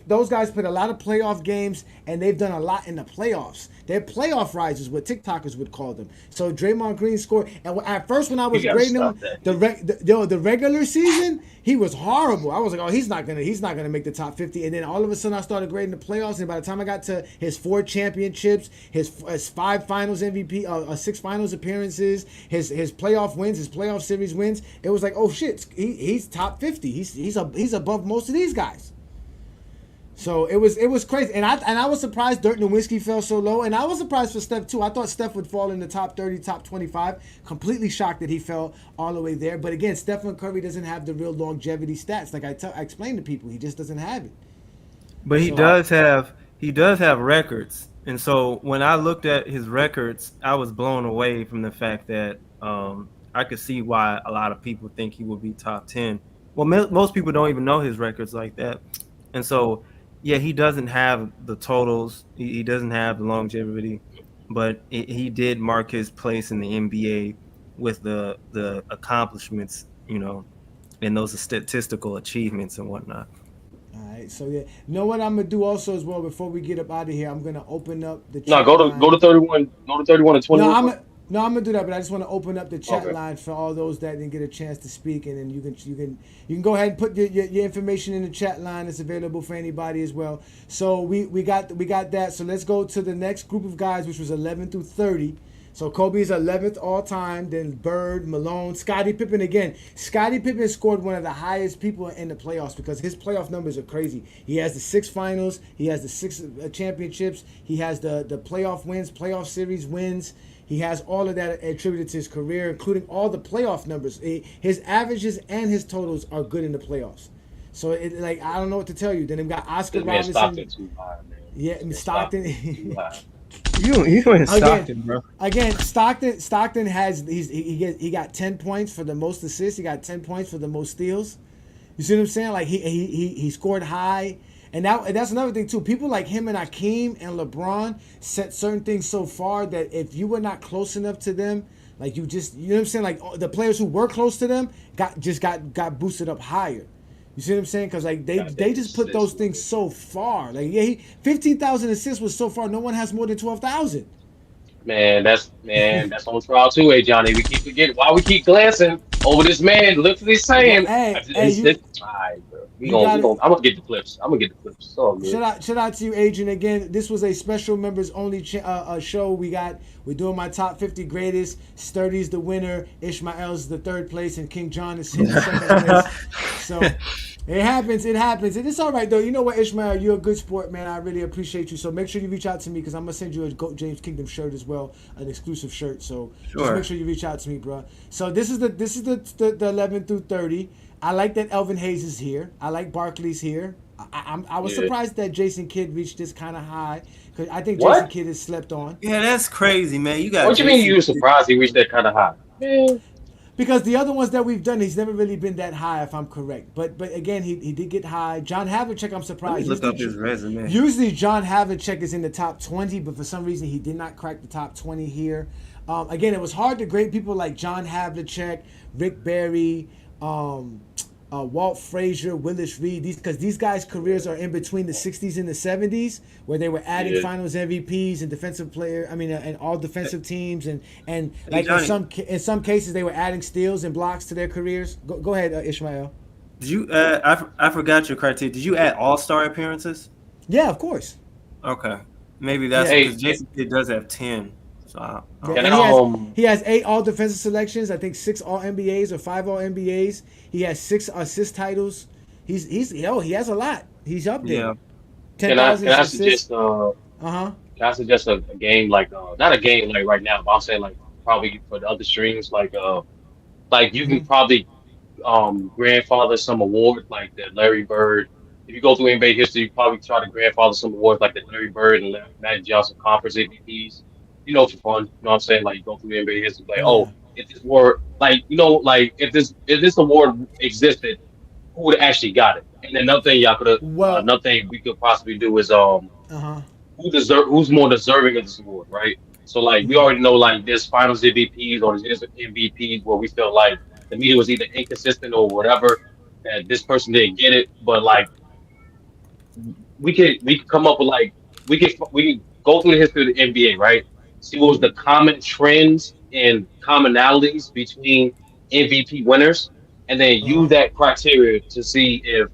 those guys put a lot of playoff games, and they've done a lot in the playoffs. They're playoff risers, what TikTokers would call them. So Draymond Green scored, and at first when I was grading him, the regular season, he was horrible. I was like, oh, he's not gonna make the top 50. And then all of a sudden, I started grading the playoffs, and by the time I got to his 4 championships, his 5 Finals MVP, 6 Finals appearances, his playoff wins, his playoff series wins, it was like, oh shit, he's top 50. He's above most of these guys. So it was crazy, and I was surprised Dirk Nowitzki fell so low, and I was surprised for Steph too. I thought Steph would fall in the top 30, top 25. Completely shocked that he fell all the way there. But again, Stephen Curry doesn't have the real longevity stats. Like I explained to people, he just doesn't have it. But he does have records, and so when I looked at his records, I was blown away from the fact that I could see why a lot of people think he would be top 10. Well, most people don't even know his records like that, and so. Yeah, he doesn't have the totals. He doesn't have the longevity, but he did mark his place in the NBA with the accomplishments, and those statistical achievements and whatnot. All right, so you know what I'm gonna do also as well before we get up out of here. I'm gonna open up the chat go to 31. Go to 31 and 21. No, I'm gonna do that, but I just want to open up the chat line for all those that didn't get a chance to speak, and then you can go ahead and put your information in the chat line. It's available for anybody as well. So we got that. So let's go to the next group of guys, which was 11 through 30. So Kobe's 11th all time, then Bird, Malone, Scottie Pippen again. Scottie Pippen scored one of the highest people in the playoffs because his playoff numbers are crazy. He has the 6 finals, he has the 6 championships, he has the playoff wins, playoff series wins. He has all of that attributed to his career, including all the playoff numbers. His averages and his totals are good in the playoffs. So I don't know what to tell you. Then they've got Oscar Robertson. Stockton too high, man. Yeah, Stockton. You ain't Stockton, bro. Again, Stockton has he got 10 points for the most assists. He got 10 points for the most steals. You see what I'm saying? Like he scored high. And that's another thing too. People like him and Hakeem and LeBron set certain things so far that if you were not close enough to them, like you know what I'm saying? Like the players who were close to them got boosted up higher. You see what I'm saying? Because like they just put those things so far. Like 15,000 assists was so far. No one has more than 12,000. Man, that's on trial too, Johnny. We keep forgetting why we keep glancing over this man. Literally saying, I'm gonna get the clips. So good. Shout out to you, Adrian. Again, this was a special members only show. We're doing my top 50 greatest. Sturdy's the winner. Ishmael's the 3rd place, and King John is in the 2nd place. So it happens. And it's all right though. You know what, Ishmael? You're a good sport, man. I really appreciate you. So make sure you reach out to me because I'm gonna send you a Goat James Kingdom shirt as well, an exclusive shirt. So just make sure you reach out to me, bro. So this is the 11 through 30. I like that Elvin Hayes is here. I like Barkley's here. I was surprised that Jason Kidd reached this kind of high because I think Jason Kidd is slept on. Yeah, that's crazy, man. What you mean you were surprised he reached that kind of high? Man. Because the other ones that we've done, he's never really been that high, if I'm correct. But again, he did get high. John Havlicek, I'm surprised. Look up his resume. Usually John Havlicek is in the top 20, but for some reason he did not crack the top 20 here. Again, it was hard to grade people like John Havlicek, Rick Barry, Walt Frazier, Willis Reed, because these guys' careers are in between the 60s and the 70s, where they were adding Finals MVPs and defensive player. And all defensive teams, and like in some cases they were adding steals and blocks to their careers. Go ahead, Ishmael. Did you I forgot your criteria. Did you add all-star appearances? Yeah, of course. Okay. Maybe that's Yeah. because Hey, JCK does have 10. So I Yeah, don't and and know. he has 8 all defensive selections. I think 6 all NBAs or 5 all NBAs. He has 6 assist titles. He has a lot. He's up there. Yeah. 10,000 can I assists. suggest Uh-huh. can I suggest a game like not a game like right now, but I'm saying like probably for the other streams like you can Mhm. probably grandfather some awards like the Larry Bird. If you go through NBA history, you probably try to grandfather some awards like the Larry Bird and Magic Johnson Conference MVPs. For fun. You know what I'm saying? Like you go through NBA history, like, Yeah. oh, if this were like like if this award existed, who would actually got it? And another thing y'all could Well, another thing we could possibly do is uh-huh. who's more deserving of this award, right? So like we Mhm. already know like there's finals MVPs or there's MVPs where we feel like the media was either inconsistent or whatever that this person didn't get it. But like we could come up with like we could go through the history of the NBA, right? See what was Mhm. the common trends and commonalities between MVP winners, and then use Uh-huh. that criteria to see if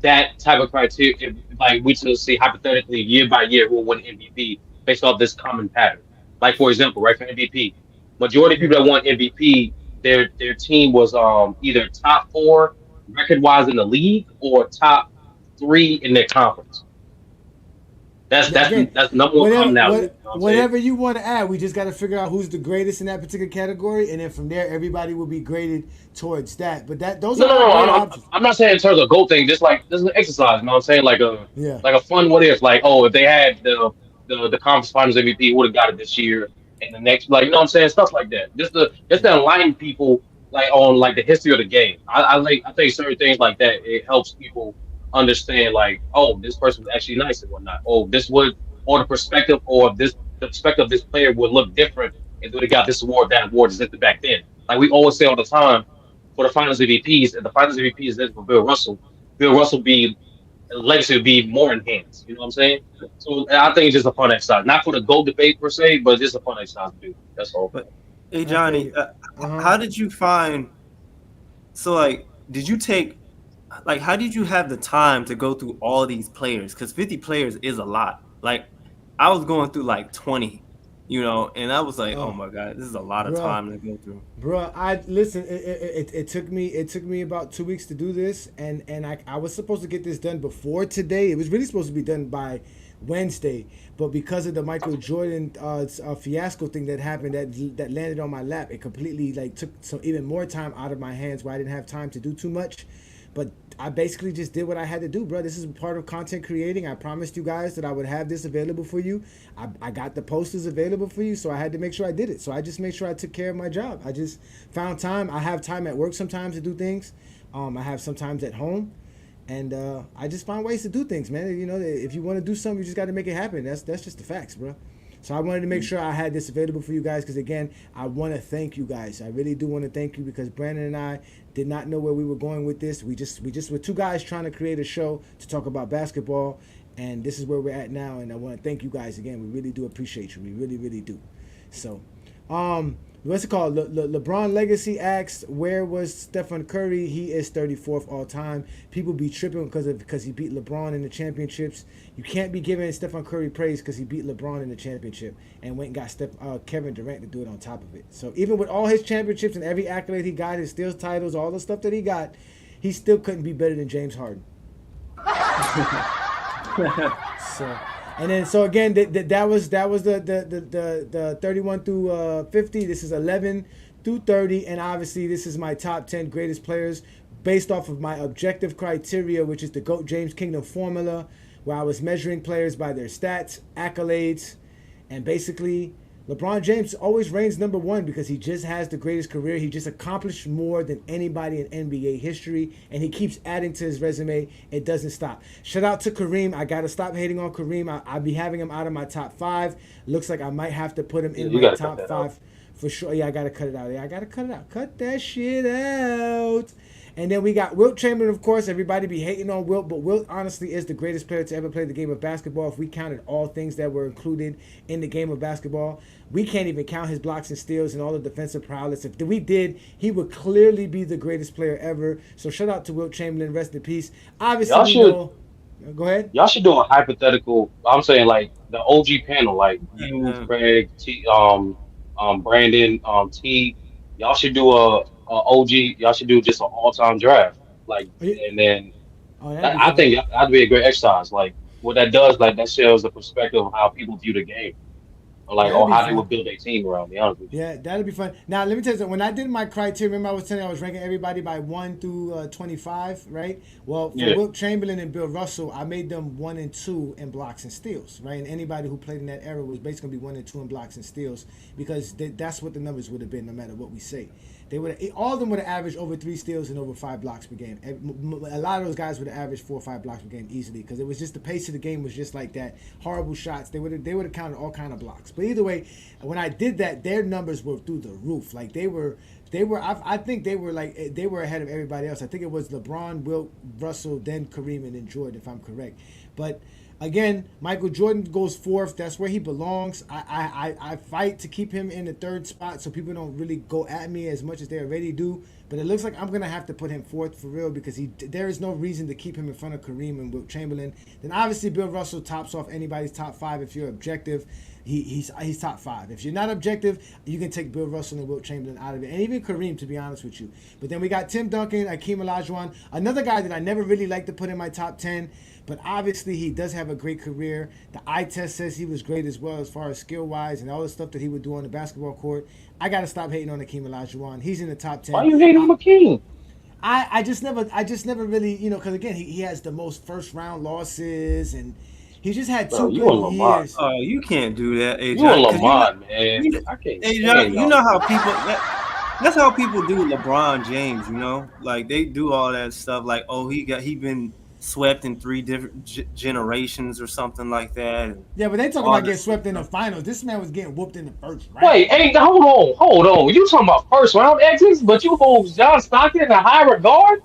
that type of criteria, if, like we should see hypothetically year by year who will win MVP based off this common pattern. Like for example, right for MVP, majority of Mhm. people that won MVP, their team was either top four record wise in the league or top three in their conference. That's Yeah, that's again, that's the number one commonality. You know what I'm saying? whatever you want to add, we just got to figure out who's the greatest in that particular category, and then from there, everybody will be graded towards that. But those No, are no, all no. great I'm options. I'm not saying in terms of goal thing. Just like this is an exercise. You know what I'm saying? Yeah. Like a fun what if. Like if they had the conference finals MVP would have got it this year and the next. Like you know what I'm saying? Stuff like that. Just to align people like on like the history of the game. I think certain things like that it helps people understand like this person was actually nice and whatnot. This would or the perspective of this player would look different if they got this award that award existed back then. Like we always say all the time for the Finals MVPs, and the Finals MVP is for Bill Russell. Bill Russell be legacy would be more enhanced. You know what I'm saying? So I think it's just a fun exercise, not for the GOAT debate per se, but just a fun exercise to do. That's all. But hey I feel Johnny, you. Uh huh. how did you find so like did you take like how did you have the time to go through all these players? Because 50 players is a lot. Like I was going through like 20, and I was like, oh Oh, my God, this is a lot of bruh. time to go through. Bro, I listen. It took me about 2 weeks to do this, and I was supposed to get this done before today. It was really supposed to be done by Wednesday, but because of the Michael Jordan fiasco thing that happened that landed on my lap, it completely like took some even more time out of my hands where I didn't have time to do too much. But I basically just did what I had to do, bro. This is part of content creating. I promised you guys that I would have this available for you. I got the posters available for you, so I had to make sure I did it. So I just made sure I took care of my job. I just found time. I have time at work sometimes to do things. I have sometimes at home, and I just find ways to do things, man. If you want to do something, you just got to make it happen. That's just the facts, bro. So I wanted to make sure I had this available for you guys because again, I want to thank you guys. I really do want to thank you because Brandon and I did not know where we were going with this. We just were two guys trying to create a show to talk about basketball, and this is where we're at now. And I want to thank you guys again. We really do appreciate you. We really, really do. So, what's it called? LeBron Legacy asks, where was Stephen Curry? He is 34th all time. People be tripping because he beat LeBron in the championships. You can't be giving Stephen Curry praise because he beat LeBron in the championship and went and got Kevin Durant to do it on top of it. So even with all his championships and every accolade he got, his steals titles, all the stuff that he got, he still couldn't be better than James Harden. So, and then so again, that was the 31 through 50. This is 11 through 30, and obviously this is my top 10 greatest players based off of my objective criteria, which is the GOAT James Kingdom formula, where I was measuring players by their stats, accolades, and basically LeBron James always reigns number one because he just has the greatest career. He just accomplished more than anybody in NBA history, and he keeps adding to his resume. It doesn't stop. Shout out to Kareem. I got to stop hating on Kareem. I'll be having him out of my top five. Looks like I might have to put him in You my gotta cut top that five out. for sure. Yeah, I got to cut it out. Yeah, I got to cut it out. Cut that shit out. And then we got Wilt Chamberlain, of course. Everybody be hating on Wilt, but Wilt honestly is the greatest player to ever play the game of basketball. If we counted all things that were included in the game of basketball, we can't even count his blocks and steals and all the defensive prowess. If we did, he would clearly be the greatest player ever. So shout out to Wilt Chamberlain. Rest in peace. Obviously, go ahead. Y'all should do a hypothetical. I'm saying like the OG panel, like you, Greg, Brandon, T. Y'all should do a OG. Y'all should do just an all-time draft, like, and then I think that'd be a great exercise. Like what that does, like that shows the perspective of how people view the game. Like, or how they would build their team around, be honest with you. Yeah, that'd be fun. Now, let me tell you something. When I did my criteria, remember I was telling you I was ranking everybody by 1 through 25, right? Well, for Wilt Chamberlain and Bill Russell, I made them 1 and 2 in blocks and steals, right? And anybody who played in that era was basically going to be 1 and 2 in blocks and steals because that's what the numbers would have been no matter what we say. They would all of them would have averaged over 3 steals and over 5 blocks per game. A lot of those guys would have averaged 4 or 5 blocks per game easily because it was just the pace of the game was just like that. Horrible shots. They would have counted all kind of blocks. But either way, when I did that, their numbers were through the roof. Like they were. I think they were ahead of everybody else. I think it was LeBron, Wilt, Russell, then Kareem, and then Jordan, if I'm correct. But again, Michael Jordan goes 4th. That's where he belongs. I fight to keep him in the 3rd spot so people don't really go at me as much as they already do. But it looks like I'm going to have to put him 4th for real because there is no reason to keep him in front of Kareem and Wilt Chamberlain. Then obviously Bill Russell tops off anybody's top 5 if you're objective. He's top 5. If you're not objective, you can take Bill Russell and Wilt Chamberlain out of it. And even Kareem, to be honest with you. But then we got Tim Duncan, Akeem Olajuwon, another guy that I never really liked to put in my top 10. But obviously, he does have a great career. The eye test says he was great as well as far as skill-wise and all the stuff that he would do on the basketball court. I got to stop hating on Akeem Olajuwon. He's in the top 10. Why you hating on Akeem? I just never really, because again, he has the most first-round losses and he just had 2 good years. Oh, you can't do that, AJ. You and Lamont, man. I can't. AJ, you know how people... That's how people do LeBron James, Like, they do all that stuff. Like, oh, he been swept in 3 different generations or something like that. Yeah, but they talk about getting swept in the finals. This man was getting whooped in the first round. Wait, hold on. You talking about first round exits, but you hold John Stockton in a high regard?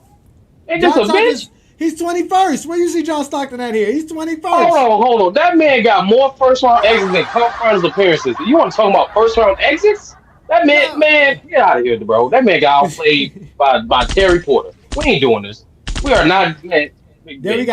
Ain't this a bitch? He's 21st. Where you see John Stockton at here? He's 21st. Hold on. That man got more first round exits than conference appearances. You want to talk about first round exits? That man, get out of here, bro. That man got outplayed by Terry Porter. We ain't doing this. We are not, man. Then we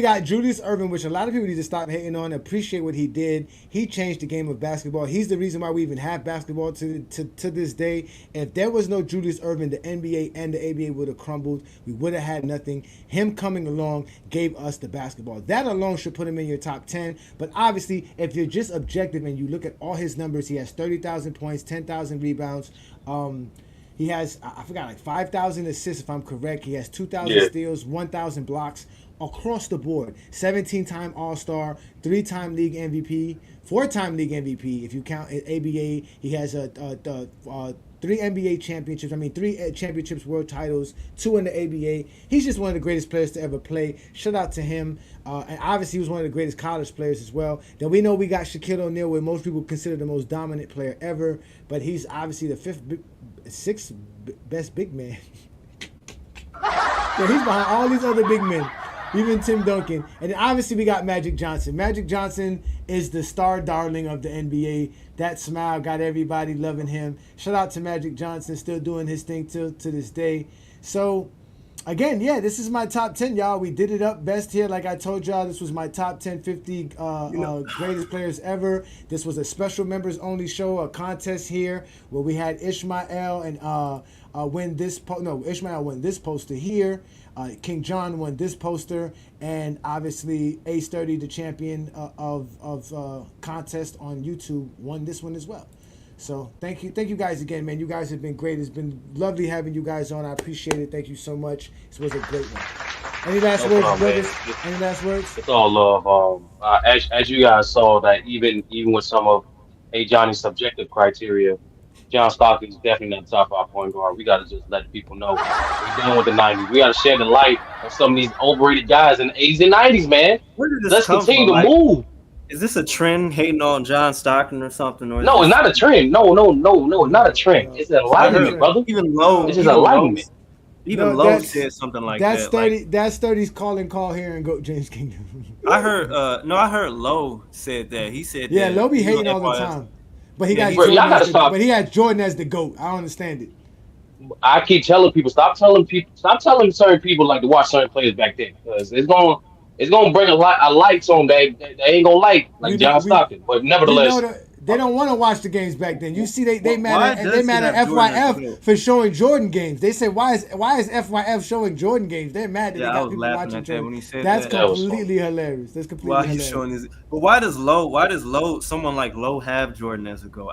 got Julius Erving, which a lot of people need to stop hating on. Appreciate what he did. He changed the game of basketball. He's the reason why we even have basketball to this day. If there was no Julius Erving, the NBA and the ABA would have crumbled. We would have had nothing. Him coming along gave us the basketball. That alone should put him in your top 10. But obviously, if you're just objective and you look at all his numbers, he has 30,000 points, 10,000 rebounds. He has, I forgot, like 5,000 assists, if I'm correct. He has 2,000 steals, 1,000 blocks across the board. 17-time All-Star, 3-time league MVP, 4-time league MVP. If you count ABA, he has 3 NBA championships. 3 championships, world titles, 2 in the ABA. He's just one of the greatest players to ever play. Shout out to him. And obviously, he was one of the greatest college players as well. Then we know we got Shaquille O'Neal, where most people consider the most dominant player ever. But he's obviously the 6th best big man. So he's behind all these other big men, even Tim Duncan. And then obviously we got Magic Johnson. Magic Johnson is the star darling of the NBA. That smile got everybody loving him. Shout out to Magic Johnson, still doing his thing to this day. So again, this is my top 10, y'all. We did it up best here. Like I told y'all, this was my top 10, 50 greatest players ever. This was a special members only show, a contest here where we had Ishmael and Ishmael won this poster here. King John won this poster, and obviously Ace 30, the champion of contest on YouTube, won this one as well. So thank you guys again, man. You guys have been great. It's been lovely having you guys on. I appreciate it. Thank you so much. This was a great one. Any last words, brothers? Any last words? It's all love. As you guys saw, that even with some of Ajani's subjective criteria, John Stockton is definitely not the top 5 point guard. We got to just let people know we're done with the 90s. We got to shed the light on some of these overrated guys in the 80s and 90s, man. Where did this Let's come continue from? to move. Is this a trend hating on John Stockton or something? Or No, it's not a trend. No, it's not a trend. It's an alignment, brother. Even low. It's just alignment. Even Lowe said something like that. That's 30's call here and go James Kingdom. I heard I heard Lowe said that. He said yeah, that. Lowe be hating all the time. But he got Bro, y'all gotta stop. But he had Jordan as the GOAT. I don't understand it. I keep telling people, stop telling certain people like to watch certain players back then, because it's gonna bring a lights on that they ain't gonna like John Stockton. But nevertheless, they don't want to watch the games back then. You see, they mad at FYF for showing Jordan games. They say why is FYF showing Jordan games? They're mad that they got people watching Jordan. When he said That's completely hilarious. That's completely hilarious. He's showing his. But why does Lowe someone like Lowe have Jordan as a GOAT?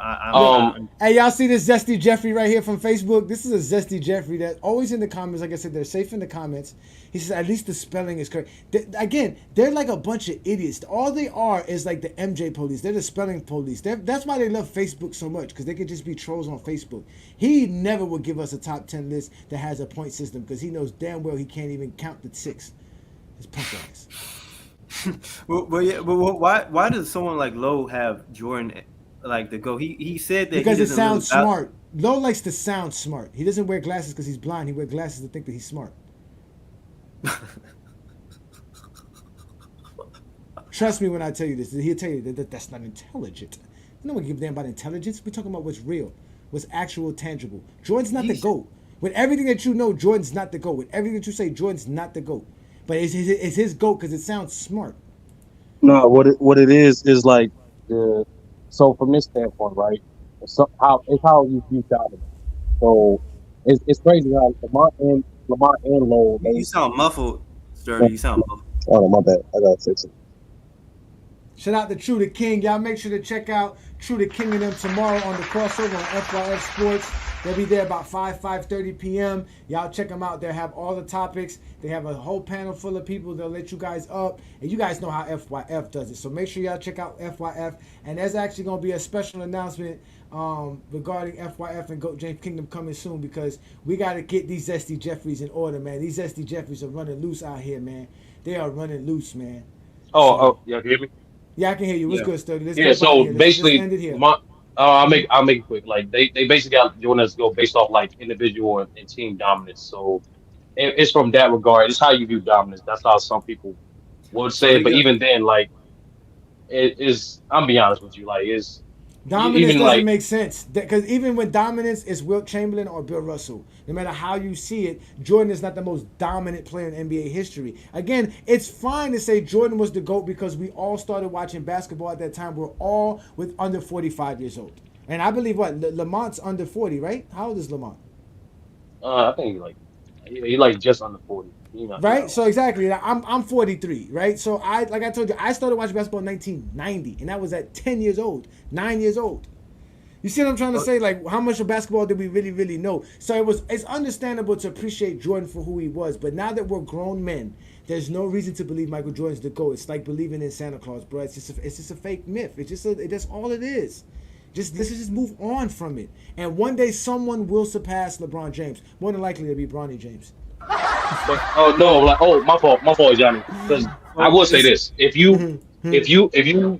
Hey, y'all see this Zesty Jeffrey right here from Facebook? This is a Zesty Jeffrey that's always in the comments. Like I said, they're safe in the comments. He says at least the spelling is correct. Again, they're like a bunch of idiots. All they are is like the MJ police. They're the spelling police. That's why they love Facebook so much, because they could just be trolls on Facebook. He never would give us a top 10 list that has a point system, because he knows damn well he can't even count to 6. His punk ass. but why does someone like Lowe have Jordan like the GOAT? He said that because it sounds smart. Lowe likes to sound smart. He doesn't wear glasses because he's blind. He wears glasses to think that he's smart. Trust me when I tell you this. He'll tell you that that's not intelligent. You know what give a damn about intelligence? We're talking about what's real, what's actual, tangible. Jordan's not the GOAT. With everything that you know, Jordan's not the GOAT. With everything that you say, Jordan's not the GOAT. But it's his GOAT because it sounds smart. No, what it is like so from this standpoint, right? So how you view dominance. So it's crazy how Lamar and Lowe. You sound muffled, Sturdy. You sound muffled. Oh, my bad. I gotta fix it. Shout out to True the King. Y'all make sure to check out True the King and them tomorrow on the crossover on FYF Sports. They'll be there about 5:30 p.m. Y'all check them out. They'll have all the topics. They have a whole panel full of people. They'll let you guys up. And you guys know how FYF does it. So make sure y'all check out FYF. And there's actually going to be a special announcement regarding FYF and Goat James Kingdom coming soon, because we got to get these Zesty Jeffries in order, man. These Zesty Jeffries are running loose out here, man. They are running loose, man. Y'all can hear me? Yeah, I can hear you. What's good, Sturdy? So basically, I'll make it quick. Like they basically got Jordan to go based off like individual and team dominance. So it's from that regard. It's how you view dominance. That's how some people would say it. But even then, like it is. I'm be honest with you. Like is dominance doesn't make sense, because even with dominance, it's Wilt Chamberlain or Bill Russell. No matter how you see it, Jordan is not the most dominant player in NBA history. Again, it's fine to say Jordan was the GOAT because we all started watching basketball at that time. We're all under 45 years old. And I believe Lamont's under 40, right? How old is Lamont? I think he like just under 40. Right? So exactly. I'm 43, right? So I told you, I started watching basketball in 1990, and that was at 10 years old, 9 years old. You see what I'm trying to say? Like, how much of basketball did we really, really know? So it's understandable to appreciate Jordan for who he was. But now that we're grown men, there's no reason to believe Michael Jordan's the GOAT. It's like believing in Santa Claus, bro. It's just a fake myth. That's all it is. Let's just move on from it. And one day someone will surpass LeBron James. More than likely it'll be Bronny James. My fault, Johnny. Because I will say this: if you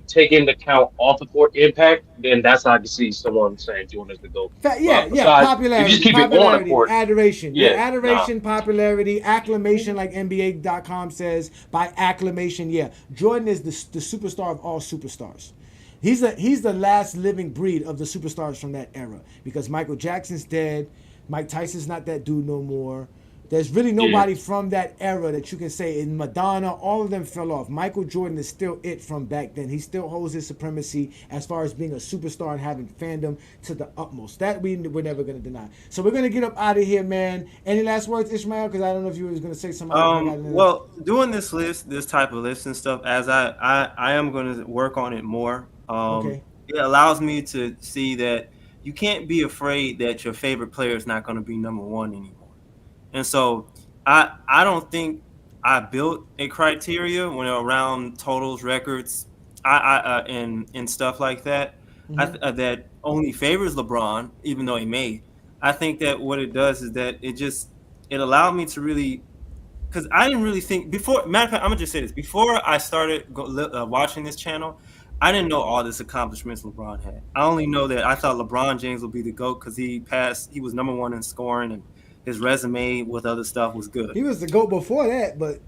take into account off the court impact, then that's how I can see someone saying Jordan is the GOAT. Popularity, you just keep it on the court. Adoration, popularity, acclamation, like NBA.com says. By acclamation, Jordan is the superstar of all superstars. He's the last living breed of the superstars from that era, because Michael Jackson's dead, Mike Tyson's not that dude no more. There's really nobody from that era that you can say. In Madonna, all of them fell off. Michael Jordan is still it from back then. He still holds his supremacy as far as being a superstar and having fandom to the utmost. That we're never going to deny. So we're going to get up out of here, man. Any last words, Ishmael? Because I don't know if you were going to say something. Well, doing this type of list and stuff, as I am going to work on it more. It allows me to see that you can't be afraid that your favorite player is not going to be number one anymore. And so I don't think I built a criteria when around totals, records, and stuff like that. That only favors LeBron, even though he may. I think that what it does is that it allowed me to really, because I didn't really think before. Matter of fact, I'm gonna just say this: before I started watching this channel, I didn't know all this accomplishments LeBron had. I only know that I thought LeBron James would be the GOAT because he was number one in scoring and his resume with other stuff was good. He was the GOAT before that, but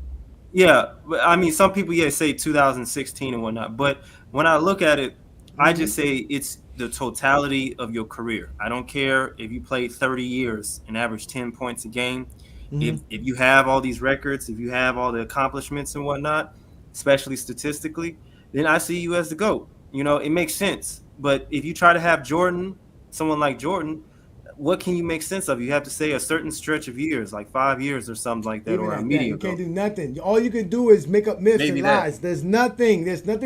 yeah, but I mean, some people say 2016 and whatnot, but when I look at it, I just say it's the totality of your career. I don't care if you played 30 years and average 10 points a game. If you have all these records, if you have all the accomplishments and whatnot, especially statistically, then I see you as the GOAT. You know, it makes sense. But if you try to have someone like Jordan, what can you make sense of? You have to say a certain stretch of years, like 5 years or something like that, even or a at media. you can't do nothing. All you can do is make up myths and lies. There's nothing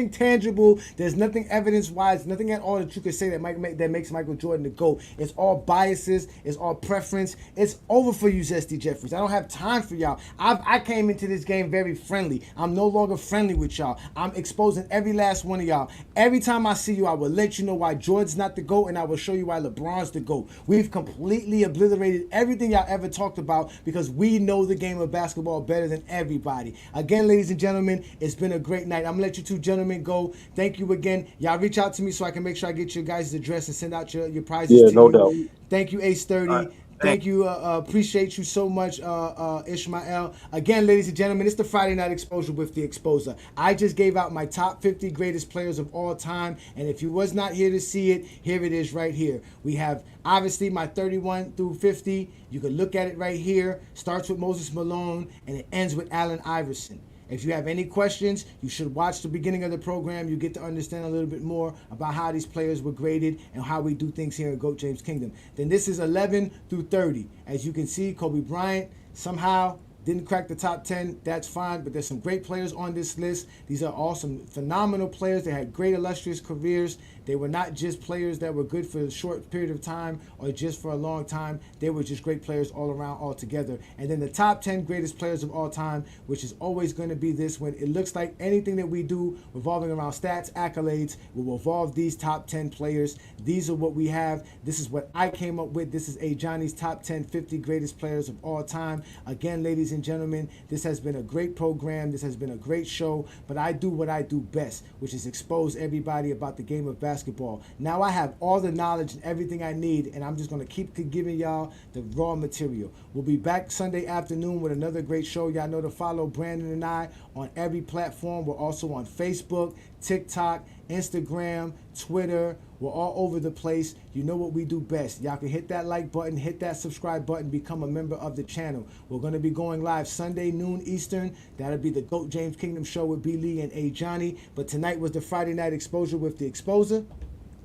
tangible. There's nothing evidence-wise, nothing at all that you could say that makes Michael Jordan the GOAT. It's all biases. It's all preference. It's over for you, Zesty Jeffries. I don't have time for y'all. I came into this game very friendly. I'm no longer friendly with y'all. I'm exposing every last one of y'all. Every time I see you, I will let you know why Jordan's not the GOAT, and I will show you why LeBron's the GOAT. We've completely obliterated everything y'all ever talked about because we know the game of basketball better than everybody. Again, ladies and gentlemen, it's been a great night. I'm gonna let you two gentlemen go. Thank you again. Y'all reach out to me so I can make sure I get your guys' address and send out your prizes to no you. doubt. Thank you, Ace 30. Thank you. Appreciate you so much, Ishmael. Again, ladies and gentlemen, it's the Friday Night Exposure with the Exposer. I just gave out my top 50 greatest players of all time, and if you was not here to see it, here it is right here. We have, obviously, my 31 through 50. You can look at it right here. Starts with Moses Malone, and it ends with Allen Iverson. If you have any questions, you should watch the beginning of the program. You get to understand a little bit more about how these players were graded and how we do things here in GOAT James Kingdom. Then this is 11 through 30. As you can see, Kobe Bryant somehow didn't crack the top 10. That's fine, but there's some great players on this list. These are all some phenomenal players. They had great illustrious careers. They were not just players that were good for a short period of time or just for a long time. They were just great players all around, all together. And then the top 10 greatest players of all time, which is always going to be this when it looks like anything that we do revolving around stats, accolades, will revolve these top 10 players. These are what we have. This is what I came up with. This is Ajani's top 10, 50 greatest players of all time. Again, ladies and gentlemen, this has been a great program. This has been a great show, but I do what I do best, which is expose everybody about the game of basketball. Now I have all the knowledge and everything I need, and I'm just going to keep giving y'all the raw material. We'll be back Sunday afternoon with another great show. Y'all know to follow Brandon and I on every platform. We're also on Facebook, TikTok, Instagram, Twitter. We're all over the place. You know what we do best. Y'all can hit that like button, hit that subscribe button, become a member of the channel. We're going to be going live Sunday, noon Eastern. That'll be the GOAT James Kingdom show with B. Lee and Ajani. But tonight was the Friday Night Exposure with the Exposer.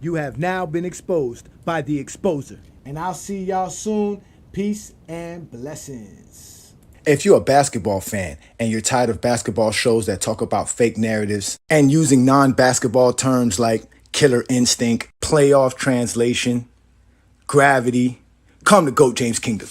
You have now been exposed by the Exposer. And I'll see y'all soon. Peace and blessings. If you're a basketball fan and you're tired of basketball shows that talk about fake narratives and using non-basketball terms like killer instinct, playoff translation, gravity, come to GOAT James Kingdom.